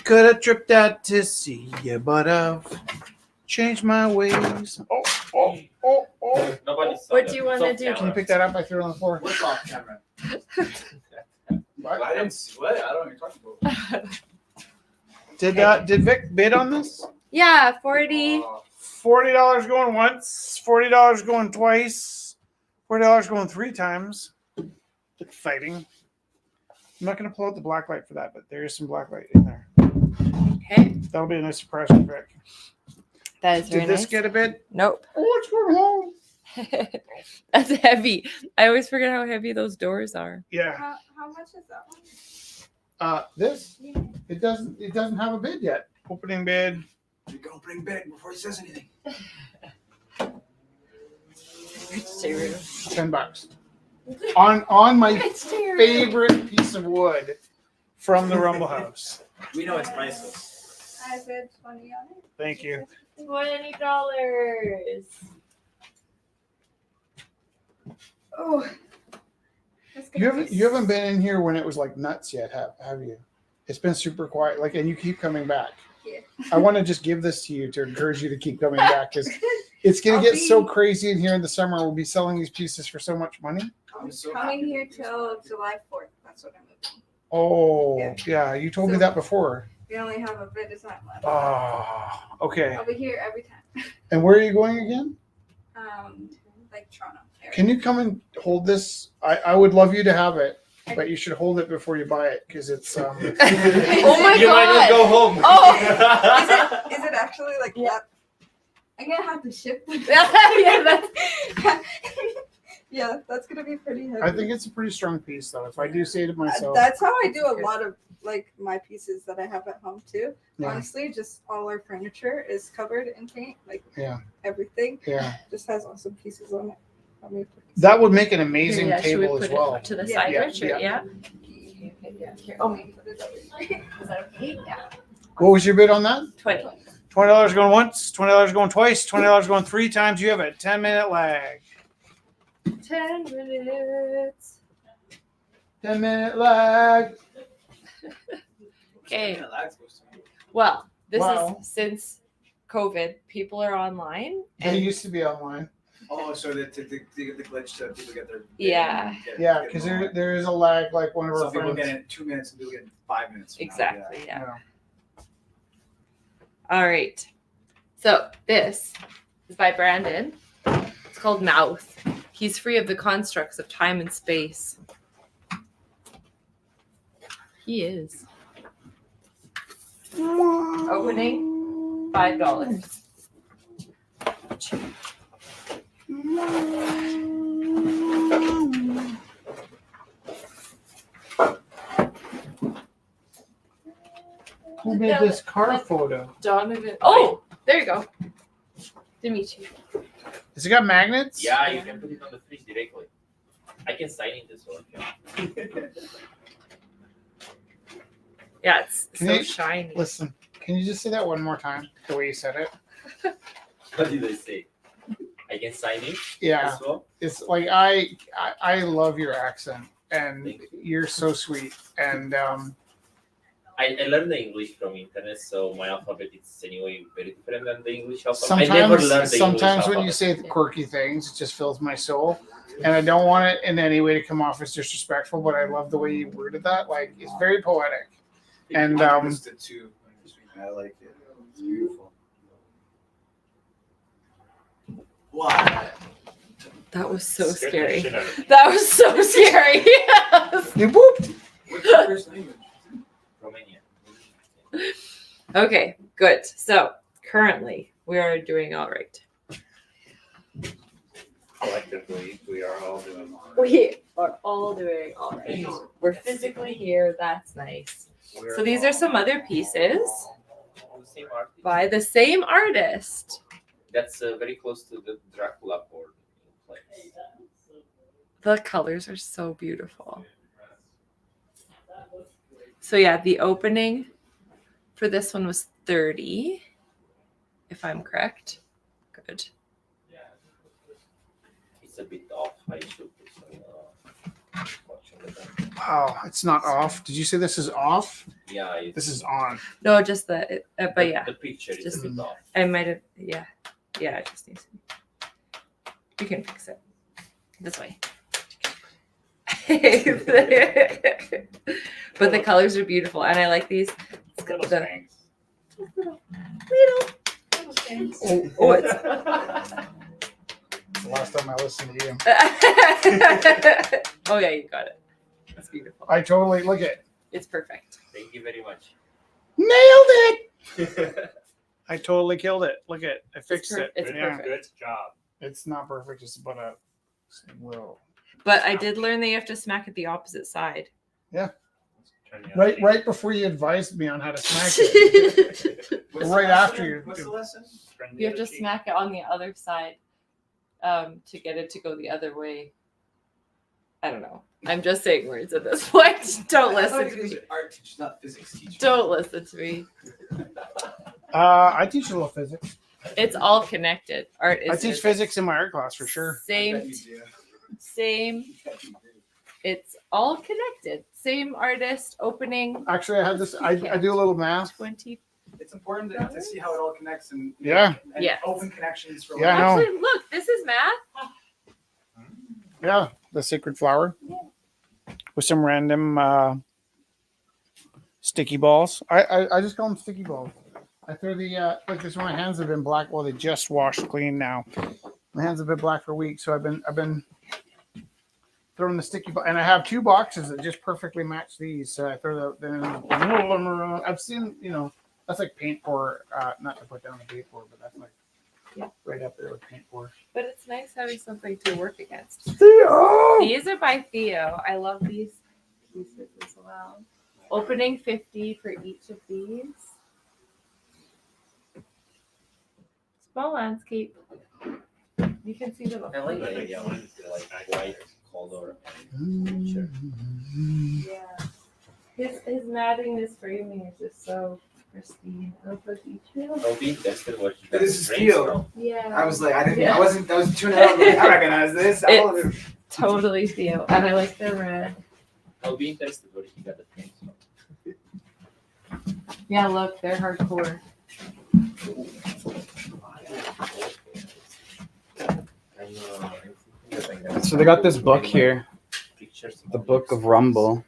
Could have tripped out to see you, but I've change my ways. Oh. Nobody saw What that. do you It's wanna off do? camera. Can you pick that up? I threw it on the floor. What's off camera? What? I didn't see what? I don't know what you're talking about. Did Vic bid on this? Yeah, 40. $40 going once, $40 going twice, $40 going 3 times. Fighting. I'm not going to pull out the black light for that, but there is some black light in there. Okay, That'll be a nice surprise for Vic. that is very Did this nice. get a bid? Nope. Oh, it's going home. That's heavy. I always forget how heavy those doors are. Yeah. How much is that one? This it doesn't have a bid yet. Opening bid. You go bring bid before he says anything. $10. On my favorite piece of wood from the Rumble House. We know it's priceless. I said 20 on it. Thank you. $20. Oh. That's gonna be You haven't been in here when it was like nuts yet, have you? It's been super quiet, like, and you keep coming back. Yeah. I want to just give this to you to encourage you to keep coming back because it's gonna I'll get be- so crazy in here in the summer. We'll be selling these pieces for so much money. I'm I'm so coming happy. here till July 4th. That's what I'm moving. Oh, Yeah. yeah, you told me So- that before. We only have a bit of time left. Oh, okay. I'll be here every time. And where are you going again? Like Toronto. area. Can you come and hold this? I would love you to have it, but you should hold it before you buy it because it's Oh my You might not God. go home. Oh. Is it actually like that? I'm gonna have to ship it. Yeah, that's Yeah, that's gonna be pretty heavy. I think it's a pretty strong piece though. If I do say to myself, That's how I do a lot of like my pieces that I have at home too. Yeah. Honestly, just all our furniture is covered in paint. Like Yeah. everything yeah, just has awesome pieces on it. Let me put this- that would make an amazing yeah, should we table put as it well. to the Yeah. side, Yeah, Richard? yeah. Yeah. Here. Oh, maybe put it over here. Is that okay? Yeah. What was your bid on that? 20. $20 going once, $20 going twice, $20 going 3 times. You have a 10-minute lag. 10 minutes. 10-minute lag. Okay. That's supposed to be. Well, this Wow. is since COVID, people are online. They And used to be online. Oh, so the glitch so people get their Yeah. Yeah, because there is a lag. Like one of our some people friends. get it in 2 minutes and people get it in 5 minutes. from now. exactly. Yeah. Yeah. All right. So this is by Brandon. It's called Mouth. He's free of the constructs of time and space. He is. Opening $5. Who made this car photo? Donovan. Oh, there you go. Dimitri. Has it got magnets? Yeah, you can put it on the fridge directly. I can sign in this one. Yeah. Yeah, it's Can so you- shiny. Listen, can you just say that one more time? The way you said it. What did I say? I can sign in Yeah. as well. It's like I love your accent and Thank you're so sweet and I learned the English from internet, so my alphabet is anyway very different than the English alphabet. I never learned the sometimes English when you alphabet. say quirky things, it just fills my soul. And I don't want it in any way to come off as disrespectful, but I love the way you worded that. Like it's very poetic. And, I missed it too. I like it. It's beautiful. Wow. That was so Scared the scary. shit out of me. That was so scary. You booped. What's your first language? Romania. Okay, good. So currently we are doing all right. Collectively, we are all doing. We are all doing all right. We're physically here. That's nice. We're So these are some other pieces all the same artist. by the same artist. That's very close to the Dracula board in place. The colors are so beautiful. So yeah, the opening for this one was 30, if I'm correct. Good. It's a bit off. I should put some watch on Wow, it's not off. Did you say this is off? Yeah, it's, This is on. No, just but yeah, the picture is just- a bit off. I might have. Yeah, it just needs. You can fix it this way. But the colors are beautiful, and I like these. It's got the little. Oh, it's. The last time I listened to you. Oh yeah, you got it. That's beautiful. I totally look at. It's perfect. Thank you very much. Nailed it. I totally killed it. Look at, I fixed it. It's Yeah. perfect. Good job. It's not perfect. It's about a little. But I did learn that you have to smack it the opposite side. Right before you advised me on how to smack it. Right after you. What's the lesson? You have to smack it on the other side to get it to go the other way. I don't know. I'm just saying words at this point. Don't listen to me. Art teacher, not physics teacher. Don't listen to me. I teach a little physics. It's all connected. Art is I teach physics in my art class for sure. Same. It's all connected. Same artist opening Actually, I had this. I do a little math. 20. It's important to see how it all connects and Yeah. and Yes. open connections for Yeah, I know. Actually, look, this is math. Yeah, the sacred flower with some random sticky balls. I just call them sticky balls. I throw the like this. My hands have been black. Well, they just washed clean now. My hands have been black for weeks, so I've been throwing the sticky ball, and I have 2 boxes that just perfectly match these. So I throw them around. I've seen, that's like paint pour. Not to put down the paint pour, but that's like right up there with paint pour. But it's nice having something to work against. Theo! These are by Theo. I love these pieces as well. Opening 50 for each of these. Small landscape. You can see the I like the idea when it's like white color. Yeah. His matting, his framing is just so pristine. I'll put each one. I'll be interested what you But this is guys Theo. brainstorm. Yeah. I was like, I Yeah. was tuning out. Like, I recognize this. It's totally Theo. And I like the red. I'll be interested what you got the frames from. Yeah, look, they're hardcore. So they got this book here, Pictures. the Book of Rumble.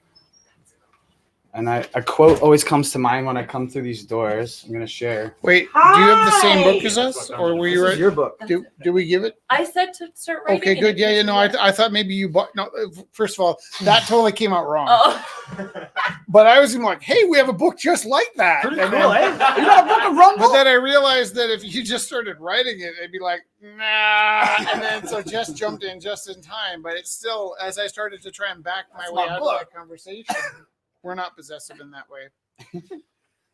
And a quote always comes to mind when I come through these doors. I'm gonna share. Wait, do you have the same book Hi! as us, or were you This is right? your book. Do we give it? I said to start writing. Okay, in good. it. Yeah, I thought maybe you bought. No, first of all, that totally came out wrong. Oh. But I was even like, hey, we have a book just like that. Pretty And cool, then- eh? You got a Book of Rumble? But then I realized that if you just started writing it, it'd be like, nah. And then so Jess jumped in just in time. But it's still, as I started to try and back my That's way my out book. of that conversation, we're not possessive in that way.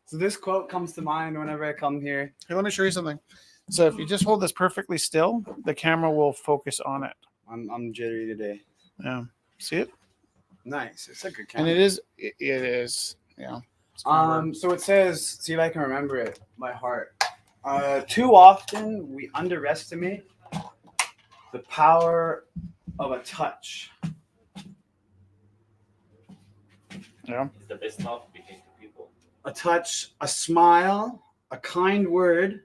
So this quote comes to mind whenever I come here. Here, let me show you something. So if you just hold this perfectly still, the camera will focus on it. I'm jittery today. Yeah. See it? Nice. It's a good And camera. it is. Yeah. It's gonna work. So it says, see if I can remember it by heart. Too often we underestimate the power of a touch. Yeah. It's the best love between two people. A touch, a smile, a kind word,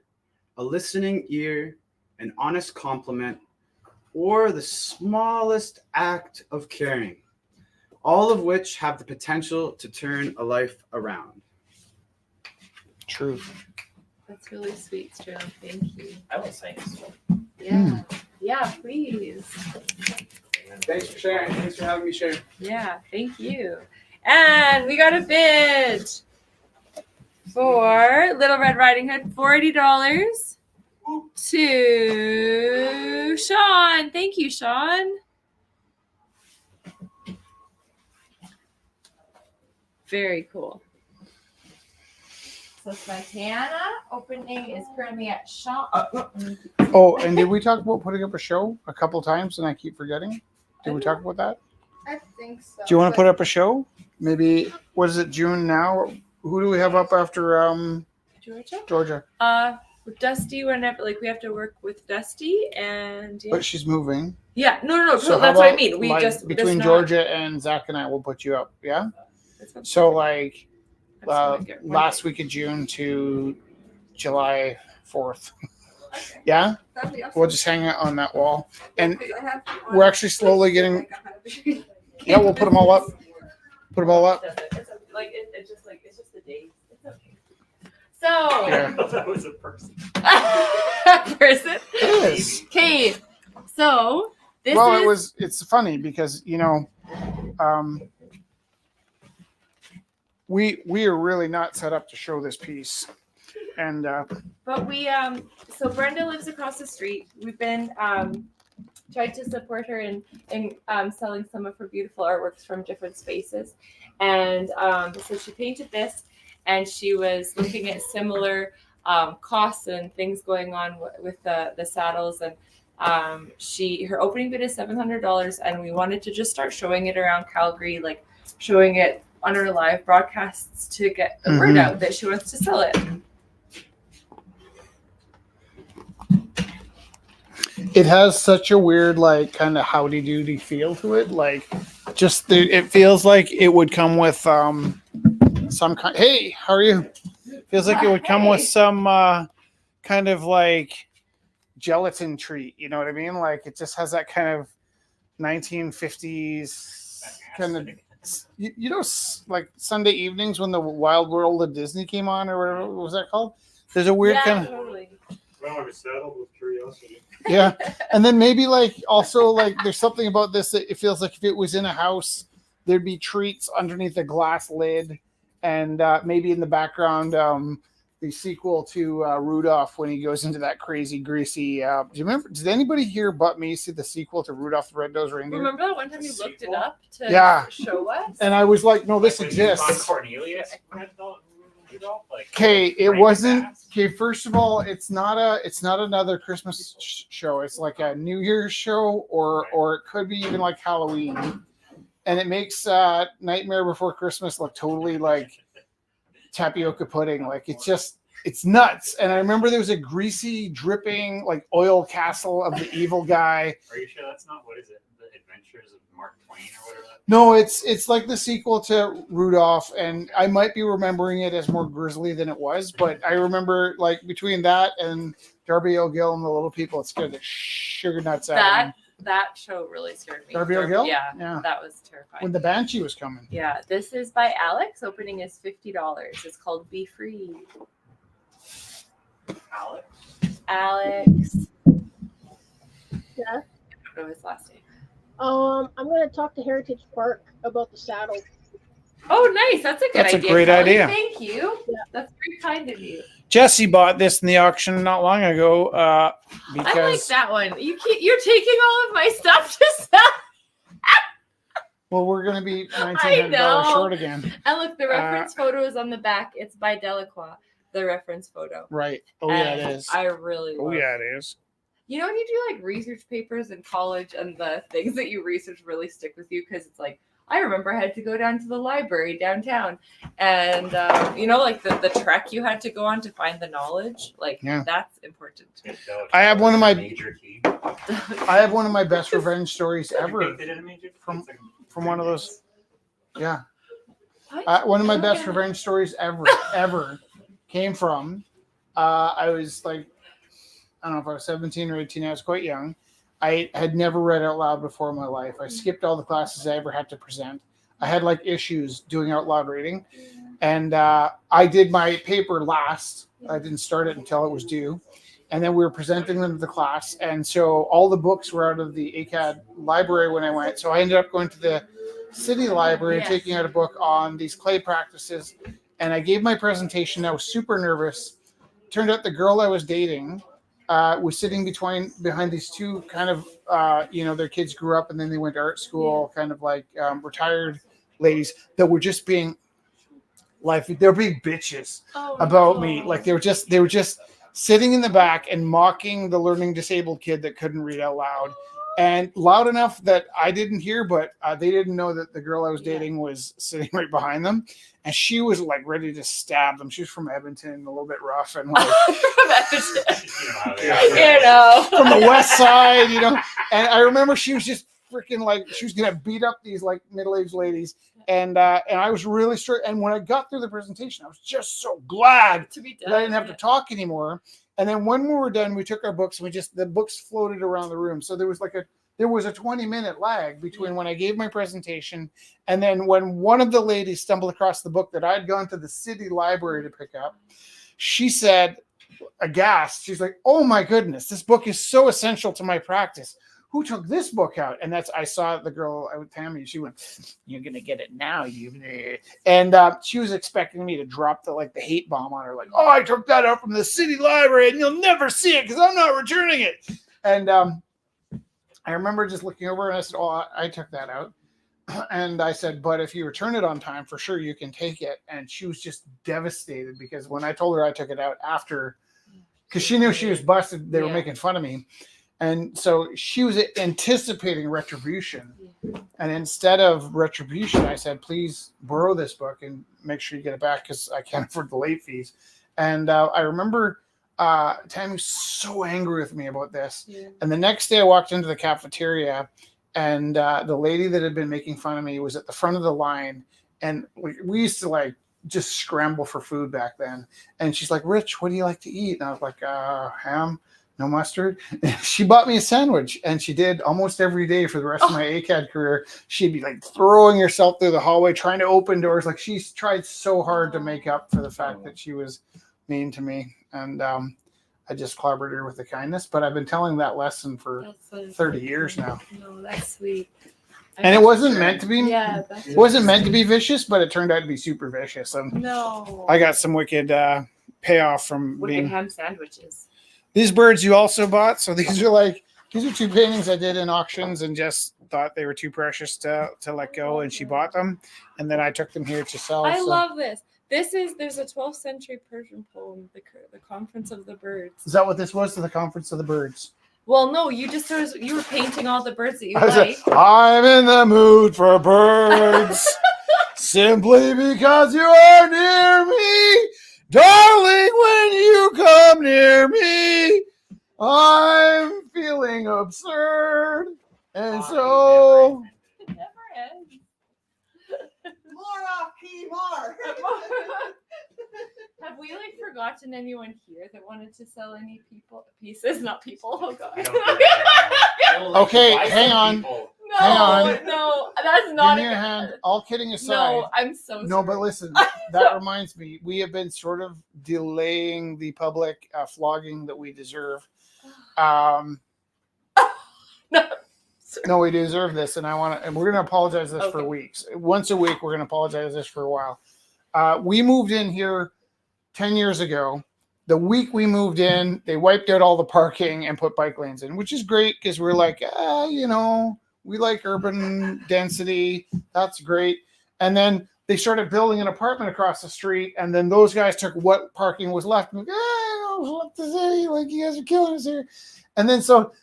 a listening ear, an honest compliment, or the smallest act of caring, all of which have the potential to turn a life around. Truth. That's really sweet, Sterling. Thank you. I will sign this one. Yeah. Yeah, please. Thanks for sharing. Thanks for having me share. Yeah, thank you. And we got a bid for Little Red Riding Hood, $40 to Sean. Thank you, Sean. Very cool. So Santana opening is currently at Sean. Oh, and did we talk about putting up a show a couple times and I keep forgetting? Did we talk about that? I think so. Do you want to put up a show? Maybe, what is it, June now? Who do we have up after Georgia? Georgia? with Dusty whenever, like, we have to work with Dusty, and yeah. But she's moving. Yeah, no, So that's how what I about, mean. We like, just between that's not- Georgia and Zach and I will put you up. Yeah. So like I just wanna get one last day. week of June to July 4th. Yeah. That'd be awesome. We'll just hang it on that wall. And 'Cause I have we're actually slowly getting. like 100. Yeah, we'll put them all up. Put them all up. It's like it's just like it's just the days. It's okay. So Yeah. That was a person. person. It is. Okay. So this Well, is it's funny because, we are really not set up to show this piece. And but we so Brenda lives across the street. We've been tried to support her in selling some of her beautiful artworks from different spaces. And so she painted this, and she was looking at similar costs and things going on with the saddles. And her opening bid is $700, and we wanted to just start showing it around Calgary, like showing it on our live broadcasts to get the word out that she wants to sell it. it has such a weird, like, kind of howdy-doody feel to it. Like, just it feels like it would come with some kind. Hey, how are you? Feels like it would come with some kind of like gelatin treat. You know what I mean? Like, it just has that kind of 1950s kind of. You know, like Sunday evenings when the Wild World of Disney came on, or whatever what was that called? There's a weird kind of. Totally. Well, I was saddled with curiosity. Yeah, and then maybe like also like there's something about this that it feels like if it was in a house, there'd be treats underneath a glass lid, and maybe in the background the sequel to Rudolph when he goes into that crazy greasy. Do you remember? Did anybody hear but me see the sequel to Rudolph the Red-Nosed Reindeer? Remember that one time you looked it up to Yeah. show us? And I was like, no, this Like, exists. Cornelius. Like, Okay, it Frank wasn't. Bass. Okay, first of all, it's not another Christmas show. It's like a New Year's show, or it could be even like Halloween, and it makes Nightmare Before Christmas look totally like tapioca pudding. Like it's nuts. And I remember there was a greasy, dripping like oil castle of the evil guy. Are you sure that's not, what is it? The Adventures of Mark Twain or whatever? No, it's like the sequel to Rudolph, and I might be remembering it as more grisly than it was, but I remember like between that and Darby O'Gill and the Little People, it scared the sugar nuts out of me. That show really scared me. Darby O'Gill? Yeah, Yeah. that was terrifying. When the Banshee was coming. Yeah, this is by Alex. Opening is $50. It's called Be Free. Alex. Yeah. I don't know his last name. I'm gonna talk to Heritage Park about the saddle. Oh, nice. That's a good That's a idea. great Kelly. idea. Thank you. Yeah. That's very kind of you. Jesse bought this in the auction not long ago because I like that one. You're taking all of my stuff to sell. well, we're going to be $1,900 know. short again. And look, the reference photo is on the back. It's by Delacroix, the reference photo. Right. Oh, yeah, And it is. I really Oh, love yeah, it is. You know when you do like research papers in college and the things that you research really stick with you because it's like, I remember I had to go down to the library downtown and, you know, like the trek you had to go on to find the knowledge. Like, Yeah. that's important. I have one of my Major key. I have one of my best revenge stories ever Painted in a major key? from- It's like from one of those. Yeah. What? One of my I don't best get it. revenge stories ever came from, I was like, I don't know if I was 17 or 18. I was quite young. I had never read out loud before in my life. I skipped all the classes I ever had to present. I had like issues doing out loud reading. And I did my paper last. I didn't start it until it was due. And then we were presenting them to the class. And so all the books were out of the ACAD library when I went. So I ended up going to the city library and Yes. taking out a book on these clay practices. And I gave my presentation. I was super nervous. Turned out the girl I was dating was sitting behind these two kind of, their kids grew up and then they went to art school, kind of like retired ladies that were just being they were being bitches about me. Like they were just sitting in the back and mocking the learning disabled kid that couldn't read out loud. and loud enough that I didn't hear, but they didn't know that the girl I was dating was sitting right behind them, and she was like ready to stab them. She was from Edmonton, a little bit rough, and like You know. from the west side, you know. And I remember she was just freaking like she was gonna beat up these like middle-aged ladies, and I was really straight. And when I got through the presentation, I was just so glad To be that I didn't have to talk anymore. And then when we were done, we took our books and the books floated around the room. So there was a 20-minute lag between when I gave my presentation and then when one of the ladies stumbled across the book that I'd gone to the city library to pick up. She said, aghast, she's like, "Oh my goodness, this book is so essential to my practice. Who took this book out?" And I saw the girl, Tammy, she went, "You're going to get it now, you." And she was expecting me to drop the hate bomb on her, like, "Oh, I took that out from the city library and you'll never see it because I'm not returning it." And I remember just looking over and I said, "Oh, I took that out." And I said, "But if you return it on time, for sure you can take it." And she was just devastated because when I told her I took it out after, because she knew she was busted, they were making fun of me. And so she was anticipating retribution. And instead of retribution, I said, "Please borrow this book and make sure you get it back because I can't afford the late fees." And I remember Tammy was so angry with me about this. Yeah. And the next day I walked into the cafeteria and the lady that had been making fun of me was at the front of the line. And we used to just scramble for food back then. And she's like, "Rich, what do you like to eat?" And I was like, ham. No mustard. She bought me a sandwich, and she did almost every day for the rest of my ACAD career. She'd be like throwing herself through the hallway, trying to open doors. Like she's tried so hard to make up for the fact that she was mean to me. And I just clobbered her with the kindness. But I've been telling that lesson for 30 years now. No, that's sweet. And it wasn't meant to be. Yeah, it wasn't meant to be vicious, but it turned out to be super vicious. And no, I got some wicked payoff from wicked ham sandwiches. These birds you also bought. So these are two paintings I did in auctions and just thought they were too precious to let go. And she bought them. And then I took them here to sell. I love this. There's a 12th century Persian poem, the Conference of the Birds. Is that what this was? The Conference of the Birds? Well, no, you were painting all the birds that you like. I'm in the mood for birds simply because you are near me. Darling, when you come near me, I'm feeling absurd. And so... It never ends. More off, P. More. Have we forgotten anyone here that wanted to sell any pieces? Not people. Oh God. Okay, hang on. No, hang on. No, that's not. Give me a hand. All kidding aside. No, I'm so sorry. No, but listen, that reminds me. We have been sort of delaying the public flogging that we deserve. No, we deserve this, and we're going to apologize this for weeks. Once a week, we're going to apologize this for a while. We moved in here 10 years ago. The week we moved in, they wiped out all the parking and put bike lanes in, which is great because we're like, we like urban density. That's great. And then they started building an apartment across the street, and then those guys took what parking was left. And what to say? You guys are killing us here. And then so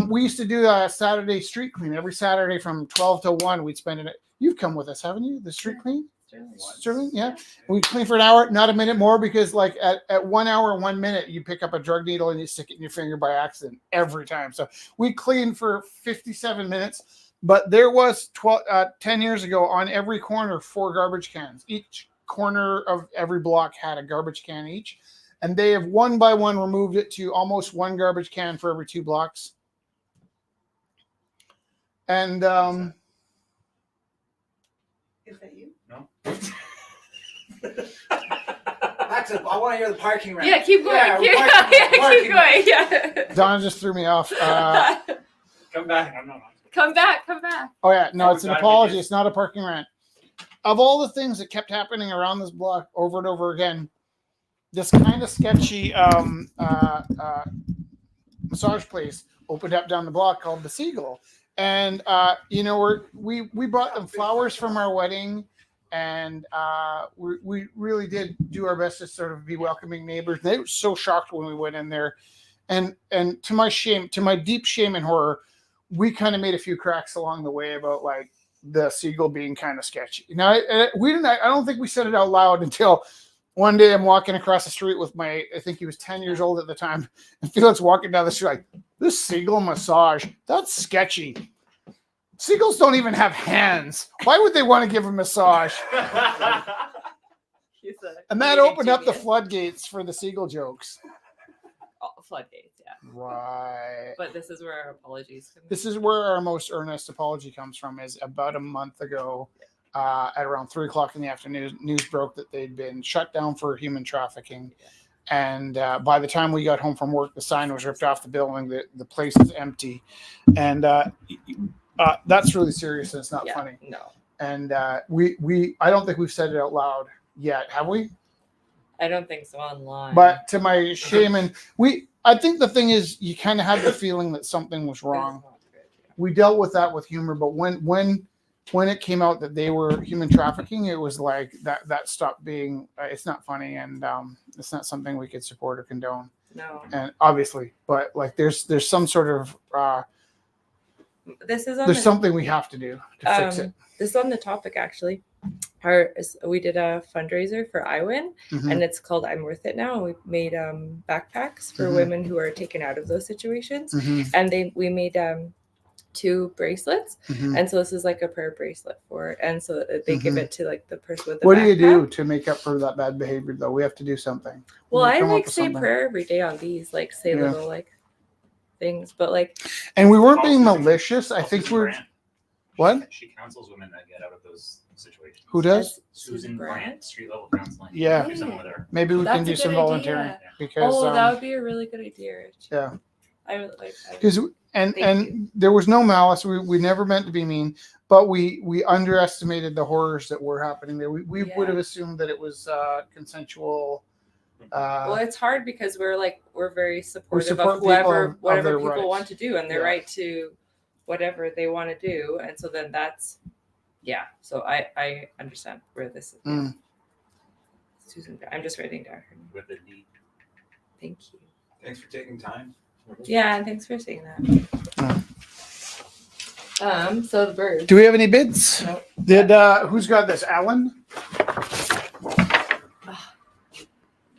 we used to do a Saturday street clean. Every Saturday from 12 to 1, we'd spend it. You've come with us, haven't you? The street clean? Sterling, yeah. We clean for an hour, not a minute more, because at 1 hour, 1 minute, you pick up a drug needle and you stick it in your finger by accident every time. So we cleaned for 57 minutes, but there was 10 years ago on every corner 4 garbage cans. Each corner of every block had a garbage can each, and they have one by one removed it to almost 1 garbage can for every 2 blocks. And Is that you? No. I want to hear the parking rant. Yeah, keep going. Yeah, Keep going. Yeah. Donna just threw me off. Come back. I'm not. Come back. Oh yeah, no, it's an apology. It's not a parking rant. Of all the things that kept happening around this block over and over again, this kind of sketchy massage place opened up down the block called the Seagull, and we brought them flowers from our wedding. And we really did do our best to sort of be welcoming neighbors. They were so shocked when we went in there. And to my shame, to my deep shame and horror, we kind of made a few cracks along the way about like the seagull being kind of sketchy. Now, we didn't. I don't think we said it out loud until one day I'm walking across the street with I think he was 10 years old at the time, and Felix walking down the street like, this seagull massage, that's sketchy. Seagulls don't even have hands. Why would they want to give a massage? And that opened up the floodgates for the seagull jokes. Floodgates, yeah. Right. But this is where our apologies come. This is where our most earnest apology comes from. Is about a month ago, at around 3:00 in the afternoon, news broke that they'd been shut down for human trafficking. And by the time we got home from work, the sign was ripped off the building. The place is empty, and that's really serious and it's not funny. No, And we I don't think we've said it out loud yet, have we? I don't think so online. But to my shame, and I think the thing is, you kind of had the feeling that something was wrong. We dealt with that with humor, but when it came out that they were human trafficking, it was like that stopped being. It's not funny, and it's not something we could support or condone. No. And obviously, but like there's some sort of This is on there's the, something we have to do to fix it. This is on the topic actually. We did a fundraiser for IWIN, and it's called I'm Worth It Now. And we made backpacks for women who are taken out of those situations, and we made 2 bracelets, and so this is like a prayer bracelet for it, and so they give it to like the person with the What do you do backpack. to make up for that bad behavior though? We have to do something. Well, We I come up like with say something. prayer every day on these, like say Yeah. little like things, but like And we weren't being malicious. I think we're what? She counsels women that get out of those situations. Who does? Susan Brandt. Brandt, street level counseling. Yeah. Do something with her. Maybe we That's can a do some good volunteering idea. because that would be a really good idea. Rich. yeah. I would like. Because and there was no malice. We never meant to be mean, but we underestimated the horrors that were happening there. We would have assumed that it was consensual. Well, it's hard because we're very supportive support of whoever people of whatever their people rights. want to do and their Yeah. right to whatever they want to do, and so then that's So I understand where this is. Mm. Susan, I'm just writing down her name. With the D. Thank you. Thanks for taking time. Yeah, and thanks for saying that. So the bird. Do we have any bids? Nope. Did who's got this? Alan?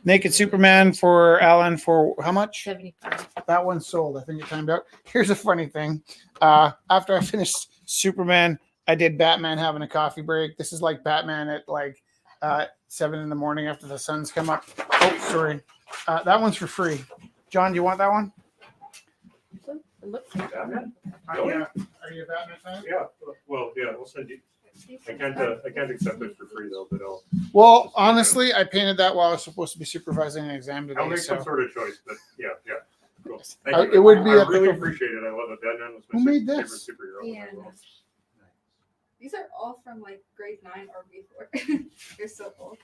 Naked Superman for Alan for how much? 75. That one's sold. I think it timed out. Here's a funny thing. After I finished Superman, I did Batman having a coffee break. This is like Batman at like 7 in the morning after the sun's come up. Oh, sorry. That one's for free. John, do you want that one? It looks like Batman? Are you a Batman fan? Yeah. Well, yeah. We'll send you. I can't accept it for free though, but Well, honestly, I painted that while I was supposed to be supervising an exam today. I'll make so. some sort of choice. But yeah. Cool. It would be I a really pickle- appreciate it. I love it. Batman was my Who made favorite this? superhero. Yeah. as well. These are all from like grade 9 or before. They're so old.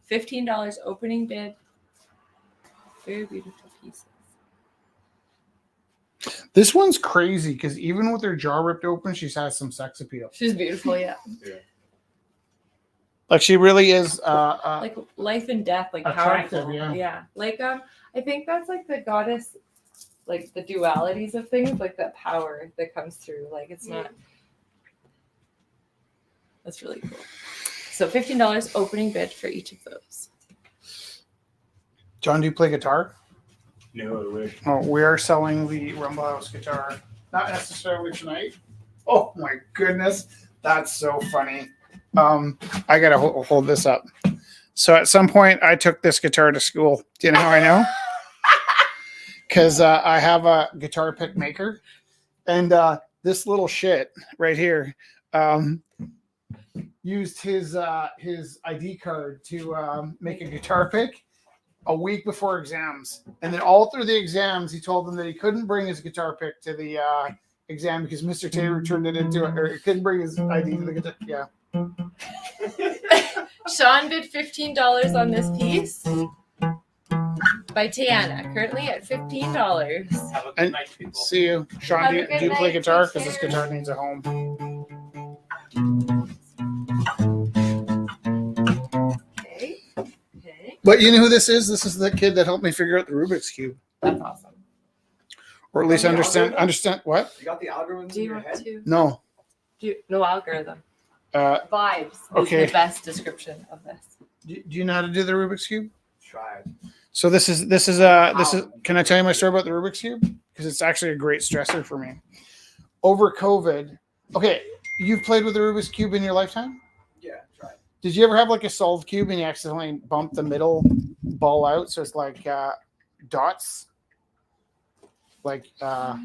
$15 opening bid. Very beautiful pieces. This one's crazy because even with her jaw ripped open, she has some sex appeal. She's beautiful, yeah. Like she really is. Like life and death, like Attractive, powerful. yeah. Like I think that's like the goddess, like the dualities of things, like that power that comes through. Like it's not. That's really cool. So $15 opening bid for each of those. John, do you play guitar? No, I wish. Oh, we are selling the Rumble House guitar. Not necessarily tonight. Oh my goodness, that's so funny. I gotta hold this up. So at some point, I took this guitar to school. Do you know how I know? Because I have a guitar pick maker, and this little shit right here used his ID card to make a guitar pick a week before exams, and then all through the exams, he told them that he couldn't bring his guitar pick to the exam because Mr. Taylor turned it into it, or he couldn't bring his ID to the guitar. Yeah. Sean bid $15 on this piece by Tiana, currently at $15. Have a good And night, people. see you, Sean. Have Do a you, good do you play night. guitar? Take Because this care. guitar needs a home. Okay. Okay. But you know who this is? This is the kid that helped me figure out the Rubik's Cube. That's awesome. or at least understand what? You got the algorithms Do in you your want head? to? No. No algorithm. Vibes Okay. Is the best description of this. Do you know how to do the Rubik's Cube? Try it. So this is can I tell you my story about the Rubik's Cube? Because it's actually a great stressor for me. Over COVID, okay, you've played with the Rubik's Cube in your lifetime? Yeah, try it. Did you ever have like a solved cube and you accidentally bump the middle ball out so it's like dots? Like I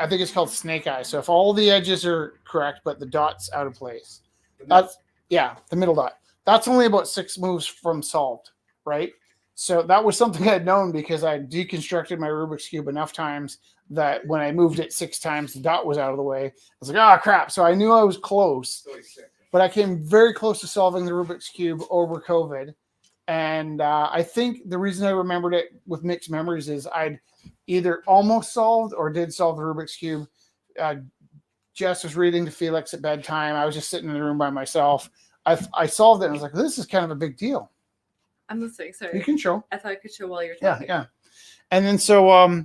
think it's called snake eye. So if all the edges are correct but the dots out of place, that's the middle dot. That's only about 6 moves from solved, right? So that was something I'd known because I deconstructed my Rubik's Cube enough times that when I moved it 6 times, the dot was out of the way. I was like, oh crap. So I knew I was close, but I came very close to solving the Rubik's Cube over COVID. And I think the reason I remembered it with mixed memories is I'd either almost solved or did solve the Rubik's Cube. Jess was reading to Felix at bedtime. I was just sitting in the room by myself. I solved it and I was like, this is kind of a big deal. I'm listening. Sorry. You can show. I thought I could show while you're Yeah, talking. yeah. And then so,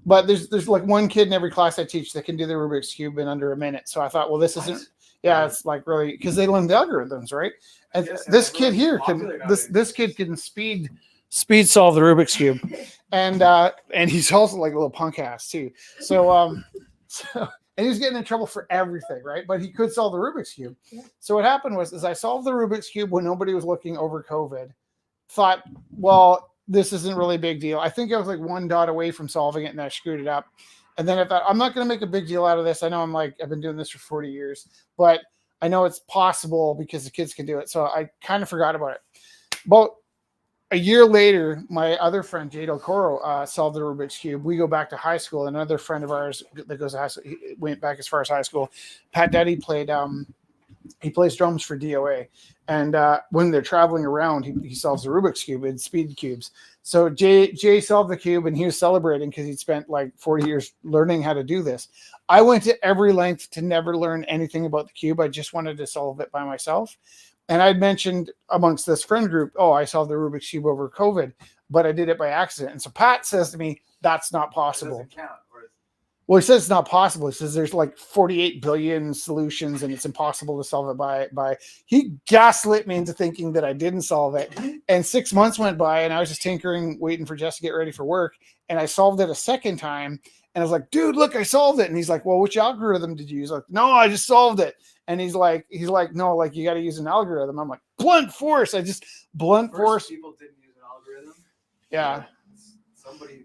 but there's like one kid in every class I teach that can do the Rubik's Cube in under a minute. So I thought, well, this isn't, it's like really, because they learn the algorithms, right? And Yes, this and kid here popular can, nowadays. this kid can speed solve the Rubik's Cube. And he's also like a little punk ass too. So, and he was getting in trouble for everything, right? But he could solve the Rubik's Cube. Yeah. So what happened was I solved the Rubik's Cube when nobody was looking over COVID. Thought, well, this isn't really a big deal. I think I was like 1 dot away from solving it and I screwed it up. And then I thought, I'm not going to make a big deal out of this. I know I've been doing this for 40 years, but I know it's possible because the kids can do it. So I kind of forgot about it. About a year later, my other friend, Jade Okoro, solved the Rubik's Cube. We go back to high school. Another friend of ours that goes to high school, he went back as far as high school. Pat Daddy played, he plays drums for DOA. And when they're traveling around, he solves the Rubik's Cube in speed cubes. So Jay solved the cube and he was celebrating because he'd spent like 40 years learning how to do this. I went to every length to never learn anything about the cube. I just wanted to solve it by myself. And I'd mentioned amongst this friend group, oh, I solved the Rubik's Cube over COVID, but I did it by accident. And so Pat says to me, that's not possible. Well, he says it's not possible. He says there's like 48 billion solutions and it's impossible to solve it by. He gaslit me into thinking that I didn't solve it. And 6 months went by and I was just tinkering, waiting for Jess to get ready for work. And I solved it a second time. And I was like, dude, look, I solved it. And he's like, well, which algorithm did you use? Like, no, I just solved it. And he's like, no, like you got to use an algorithm. I'm like, blunt force. Blunt force. People didn't use an algorithm. Yeah. Somebody.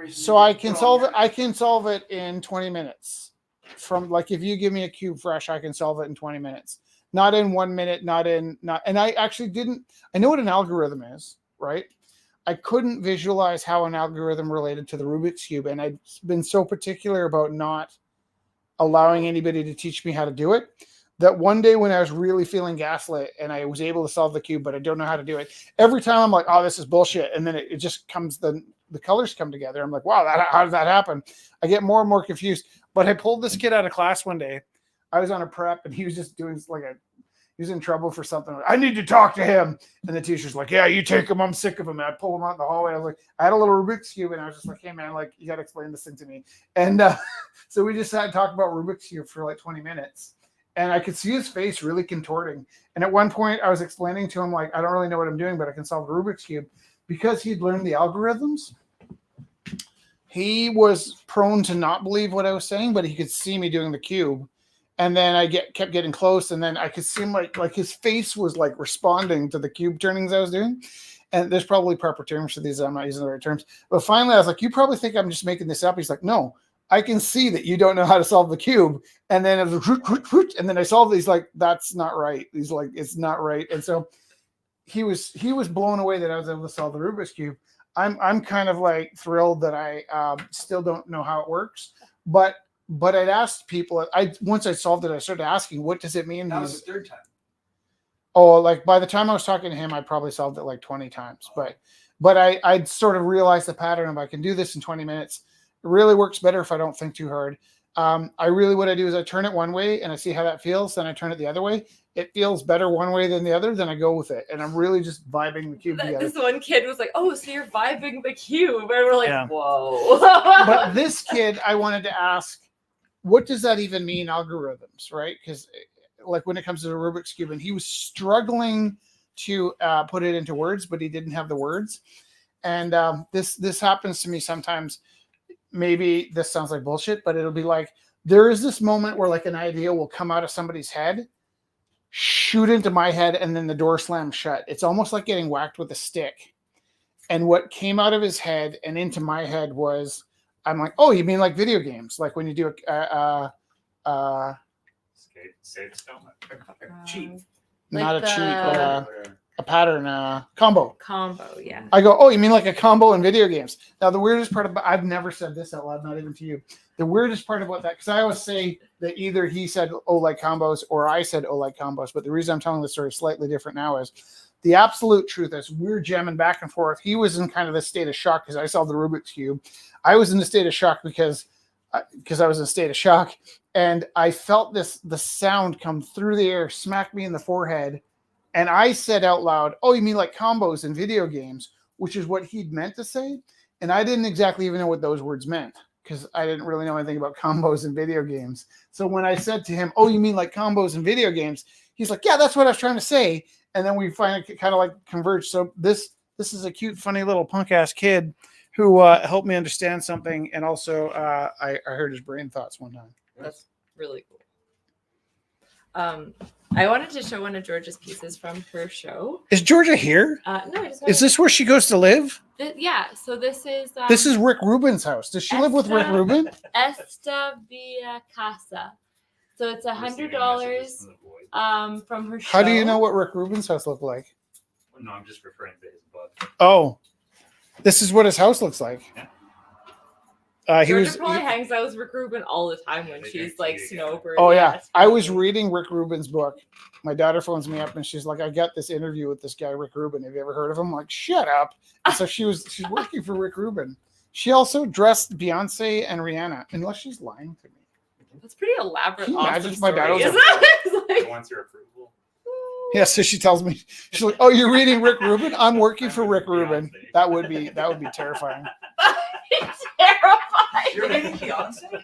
So I can solve it. I can solve it in 20 minutes. From like, if you give me a cube fresh, I can solve it in 20 minutes. Not in 1 minute. And I actually didn't. I know what an algorithm is, right? I couldn't visualize how an algorithm related to the Rubik's Cube, and I've been so particular about not allowing anybody to teach me how to do it that one day when I was really feeling gaslit and I was able to solve the cube, but I don't know how to do it. Every time I'm like, oh, this is bullshit, and then it just comes the colors come together. I'm like, wow, how did that happen? I get more and more confused. But I pulled this kid out of class one day. I was on a prep and he was just doing he was in trouble for something. I need to talk to him. And the teacher's like, yeah, you take him. I'm sick of him. And I pull him out in the hallway. I was like, I had a little Rubik's Cube and I was just like, hey man, like you got to explain this thing to me. And so we just sat and talked about Rubik's Cube for like 20 minutes. And I could see his face really contorting. And at one point I was explaining to him, like, I don't really know what I'm doing, but I can solve the Rubik's Cube. Because he'd learned the algorithms, he was prone to not believe what I was saying, but he could see me doing the cube. And then I kept getting close, and then I could see him like his face was like responding to the cube turnings I was doing. And there's probably proper terms for these. I'm not using the right terms. But finally I was like, you probably think I'm just making this up. He's like, no, I can see that you don't know how to solve the cube. And then it was, and then I solved it. He's like, that's not right. He's like, it's not right. And so he was blown away that I was able to solve the Rubik's Cube. I'm kind of like thrilled that I still don't know how it works, but I'd asked people. Once I solved it, I started asking, what does it mean? That was the third time. Oh, like by the time I was talking to him, I probably solved it like 20 times. But I'd sort of realized the pattern of I can do this in 20 minutes. It really works better if I don't think too hard. What I do is I turn it one way and I see how that feels. Then I turn it the other way. It feels better one way than the other. Then I go with it, and I'm really just vibing the cube together. This one kid was like, "Oh, so you're vibing the cube," and we're like, Yeah. "Whoa!" But this kid, I wanted to ask, what does that even mean, algorithms, right? Because like when it comes to the Rubik's Cube, and he was struggling to put it into words, but he didn't have the words. And this happens to me sometimes. Maybe this sounds like bullshit, but it'll be like, there is this moment where like an idea will come out of somebody's head, shoot into my head, and then the door slams shut. It's almost like getting whacked with a stick. And what came out of his head and into my head was, I'm like, oh, you mean like video games? Like when you do Save stone. Cheat. not Like a cheat, the- but a pattern combo. Combo, yeah. I go, oh, you mean like a combo in video games? Now, the weirdest part about, I've never said this out loud, not even to you. The weirdest part about that, because I always say that either he said, oh, like combos, or I said, oh, like combos. But the reason I'm telling the story slightly different now is the absolute truth is we're jamming back and forth. He was in kind of this state of shock because I saw the Rubik's Cube. I was in a state of shock because I was in a state of shock. And I felt the sound come through the air, smack me in the forehead. And I said out loud, oh, you mean like combos in video games, which is what he'd meant to say. And I didn't exactly even know what those words meant because I didn't really know anything about combos in video games. So when I said to him, oh, you mean like combos in video games? He's like, yeah, that's what I was trying to say. And then we finally kind of like converged. So this is a cute, funny little punk ass kid who helped me understand something. And also I heard his brain thoughts one time. That's really cool. I wanted to show one of Georgia's pieces from her show. Is Georgia here? No, I just Is this where she goes to live? yeah, so this is This is Rick Rubin's house. Does she live with Rick Rubin? Esta Via Casa. So it's $100 from her show. How do you know what Rick Rubin's house looked like? No, I'm just referring to his book. Oh, this is what his house looks like. He Georgia was. probably hangs out with Rick Rubin all the time when she's like snowbird. Oh yeah, it's I was crazy. reading Rick Rubin's book. My daughter phones me up and she's like, "I got this interview with this guy Rick Rubin. Have you ever heard of him?" I'm like, "Shut up!" And so she's working for Rick Rubin. She also dressed Beyonce and Rihanna, unless she's lying to me. That's pretty elaborate. Can you awesome imagine if my dad story, was isn't a- it? It's like, Wants your approval. Yeah, so she tells me, she's like, "Oh, you're reading Rick Rubin? I'm working for Rick Rubin." That would be terrifying. terrifying. You're reading Beyonce?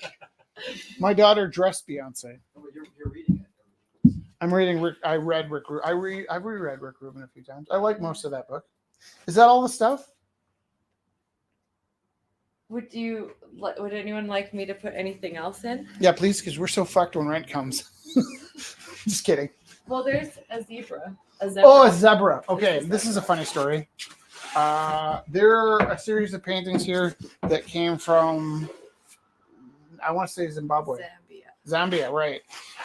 My daughter dressed Beyonce. Oh, you're reading it. I'm reading Rick. I read Rick. I've reread Rick Rubin a few times. I like most of that book. Is that all the stuff? Would anyone like me to put anything else in? Yeah, please, because we're so fucked when rent comes. Just kidding. Well, there's a zebra. Oh, a zebra. Okay, this is a funny story. There are a series of paintings here that came from, I want to say Zimbabwe. Zambia, right.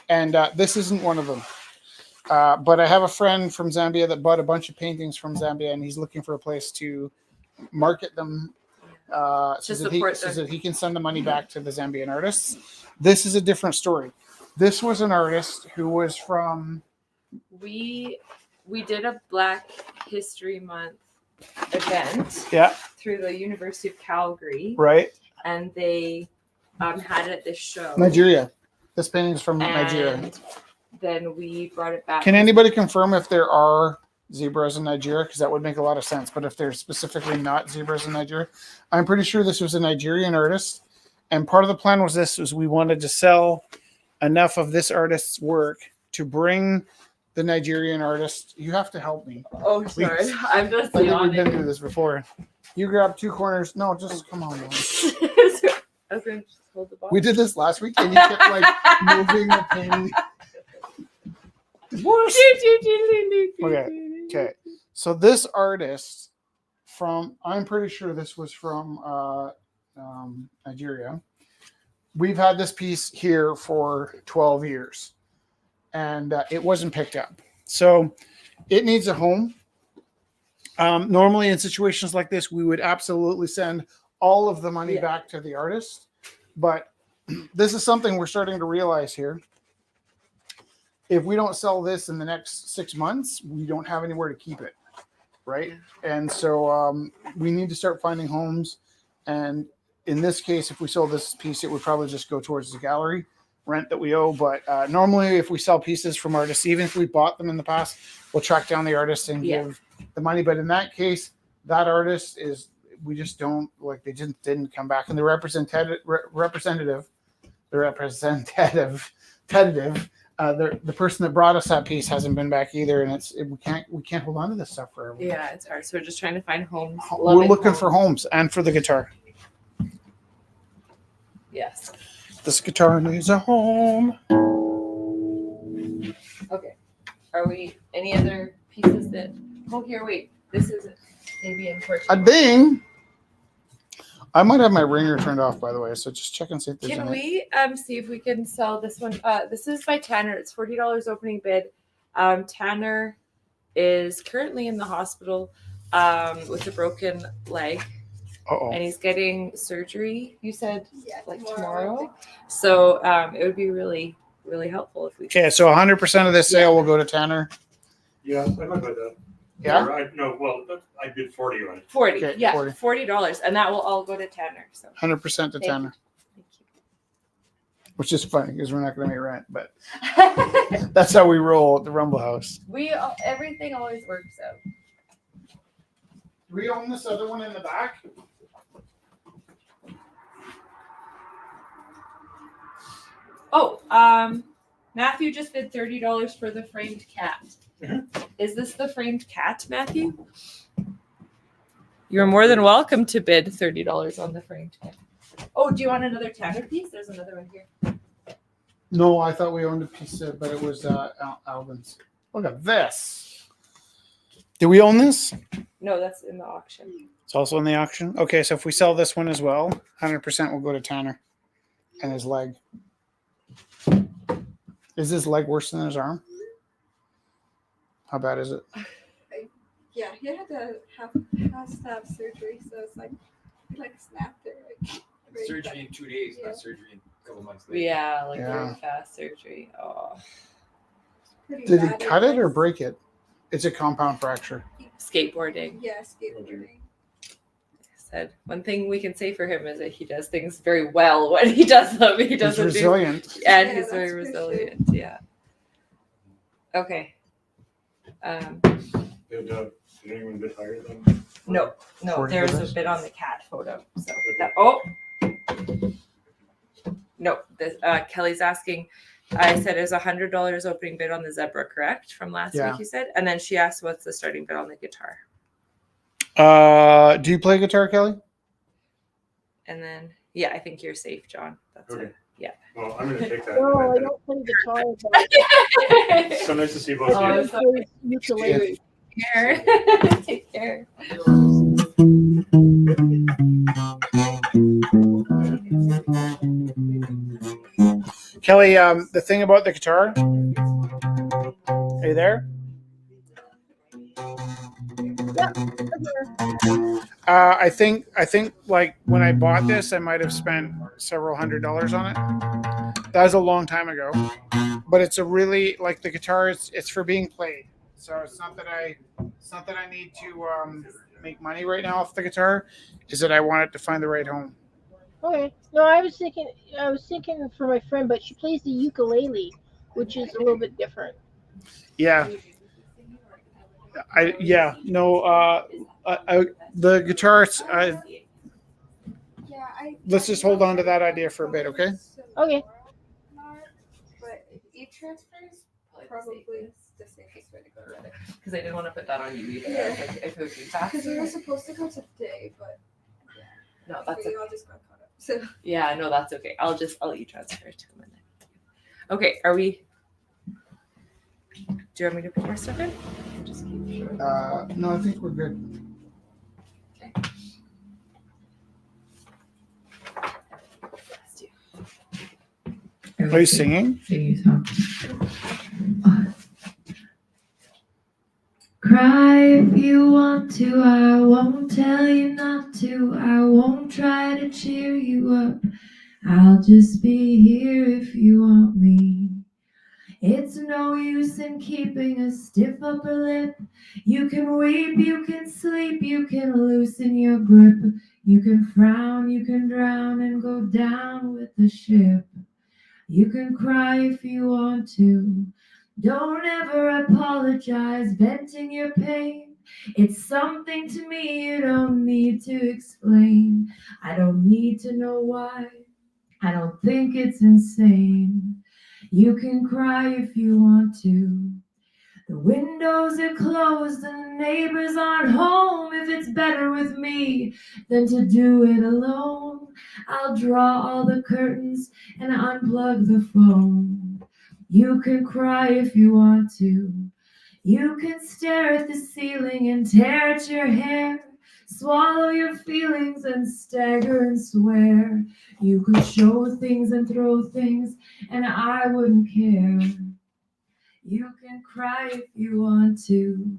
And this isn't one of them. But I have a friend from Zambia that bought a bunch of paintings from Zambia, and he's looking for a place to market them so that he can send the money back to the Zambian artists. This is a different story. This was an artist who was from... We did a Black History Month event through the University of Calgary. Right. And they had it at this show. Nigeria. This painting is from Nigeria. And then we brought it back. Can anybody confirm if there are zebras in Nigeria? Because that would make a lot of sense. But if there's specifically not zebras in Nigeria, I'm pretty sure this was a Nigerian artist. And part of the plan was we wanted to sell enough of this artist's work to bring the Nigerian artist. You have to help me. Oh, sorry. Please. I'm just Like we've yawning. been through this before. You grab two corners. No, just come on. Man. I was going to just hold the box. We did this last week, and you kept like moving the painting. Worse. Okay. So this artist I'm pretty sure this was from Nigeria. We've had this piece here for 12 years, and it wasn't picked up. So it needs a home. Normally in situations like this, we would absolutely send all of the money back to the artist. But this is something we're starting to realize here. If we don't sell this in the next 6 months, we don't have anywhere to keep it, right? And so we need to start finding homes. And in this case, if we sold this piece, it would probably just go towards the gallery rent that we owe. But normally, if we sell pieces from artists, even if we bought them in the past, we'll track down the artist and give the money. But in that case, that artist is, we just don't, like, they just didn't come back. And the representative, the person that brought us that piece hasn't been back either, and we can't hold on to this stuff forever. Yeah, it's hard. So we're just trying to find homes. We're looking for homes and for the guitar. Yes. This guitar needs a home. Okay. Are we any other pieces that? Oh, here, wait. This is maybe in Portugal. A ding. I might have my ringer turned off, by the way, so just check and see if there's Can any. we see if we can sell this one? This is by Tanner. It's $40 opening bid. Tanner is currently in the hospital with a broken leg. Uh-oh. And he's getting surgery, you said, like tomorrow. tomorrow. So it would be really, really helpful if we Okay, so 100% of this sale will go to Tanner. Yeah, I might buy that. Yeah? I bid 40 on it. 40. Okay, Yeah, 40. $40. And that will all go to Tanner. So 100% to Thank Tanner. you. Which is funny because we're not going to make rent, but that's how we roll at the Rumble House. Everything always works out. Do we own this other one in the back? Oh, Matthew just bid $30 for the framed cat. Is this the framed cat, Matthew? You're more than welcome to bid $30 on the framed cat. Oh, do you want another Tanner piece? There's another one here. No, I thought we owned a piece of, but it was Alvin's. Look at this. Do we own this? No, that's in the auction. It's also in the auction. Okay, so if we sell this one as well, 100% will go to Tanner and his leg. Is his leg worse than his arm? How bad is it? Yeah, he had to have surgery, so it's like he snapped it. Right Surgery in 2 days, Yeah. not surgery in a couple months later. Yeah, like Yeah. very fast surgery. Oh, pretty Did he bad. cut it or break it? It's a compound fracture. skateboarding. Yeah, skateboarding. Said one thing we can say for him is that he does things very well when he does them. He He's doesn't resilient. and Yeah, he's very that's for resilient. Yeah. Okay. Did anyone bid higher than? No, Forty there's dollars? a bit on the cat photo. So Okay. no, this Kelly's asking. I said is $100 opening bid on the zebra, correct? From last Yeah. week, you said, and then she asked what's the starting bid on the guitar, Do you play guitar, Kelly? and then yeah, I think you're safe, John. That's Okay. it. Yeah. Well, I'm gonna take that. No, I don't play guitar, but So nice to see both Oh, of I you. play ukulele. Care. Take care. Kelly, the thing about the guitar. Are you there? I think like when I bought this, I might have spent several $100s on it. That was a long time ago, but it's a really like the guitar. It's for being played, so it's not that I need to make money right now off the guitar. Is that I want it to find the right home. Okay. No, I was thinking for my friend, but she plays the ukulele, which is a little bit different. Yeah. The guitars. Let's just hold on to that idea for a bit, okay? Okay. But e-transfer is probably the safest way to go with it. Because I didn't want to put that on you either. Yeah. Like, if it would be Because we were faster. supposed to go today, but No, that's we okay. all just got caught up. So Yeah, no, that's okay. I'll e-transfer it to him. Okay, are we? Do you want me to put more stuff in? Just keep sure. No, I think we're good. Are you singing? Cry if you want to, I won't tell you not to, I won't try to cheer you up, I'll just be here if you want me. It's no use in keeping a stiff upper lip. You can weep, you can sleep, you can loosen your grip. You can frown, you can drown and go down with the ship. You can cry if you want to. Don't ever apologize, venting your pain. It's something to me you don't need to explain. I don't need to know why. I don't think it's insane. You can cry if you want to. The windows are closed and the neighbors aren't home. If it's better with me than to do it alone, I'll draw all the curtains and unplug the phone. You can cry if you want to. You can stare at the ceiling and tear at your hair. Swallow your feelings and stagger and swear. You could show things and throw things and I wouldn't care. You can cry if you want to.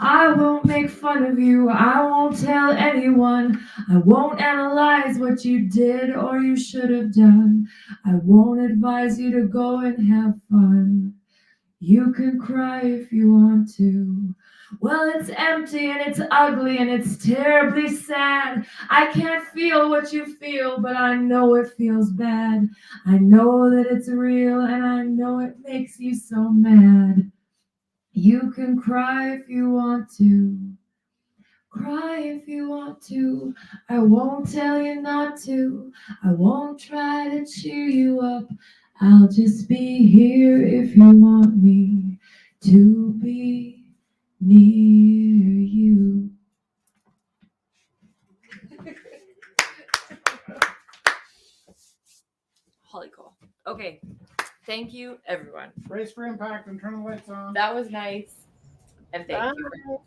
I won't make fun of you. I won't tell anyone. I won't analyze what you did or you should have done. I won't advise you to go and have fun. You can cry if you want to. Well, it's empty and it's ugly and it's terribly sad. I can't feel what you feel, but I know it feels bad. I know that it's real and I know it makes you so mad. You can cry if you want to. Cry if you want to. I won't tell you not to. I won't try to cheer you up. I'll just be here if you want me to be near you. Holy cool. Okay. Thank you, everyone. Brace for impact and turn the lights on. That was nice. And thank you.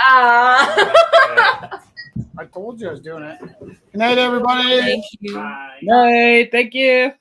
I told you I was doing it. Good night, everybody. Thank you. Bye. Night. Thank you.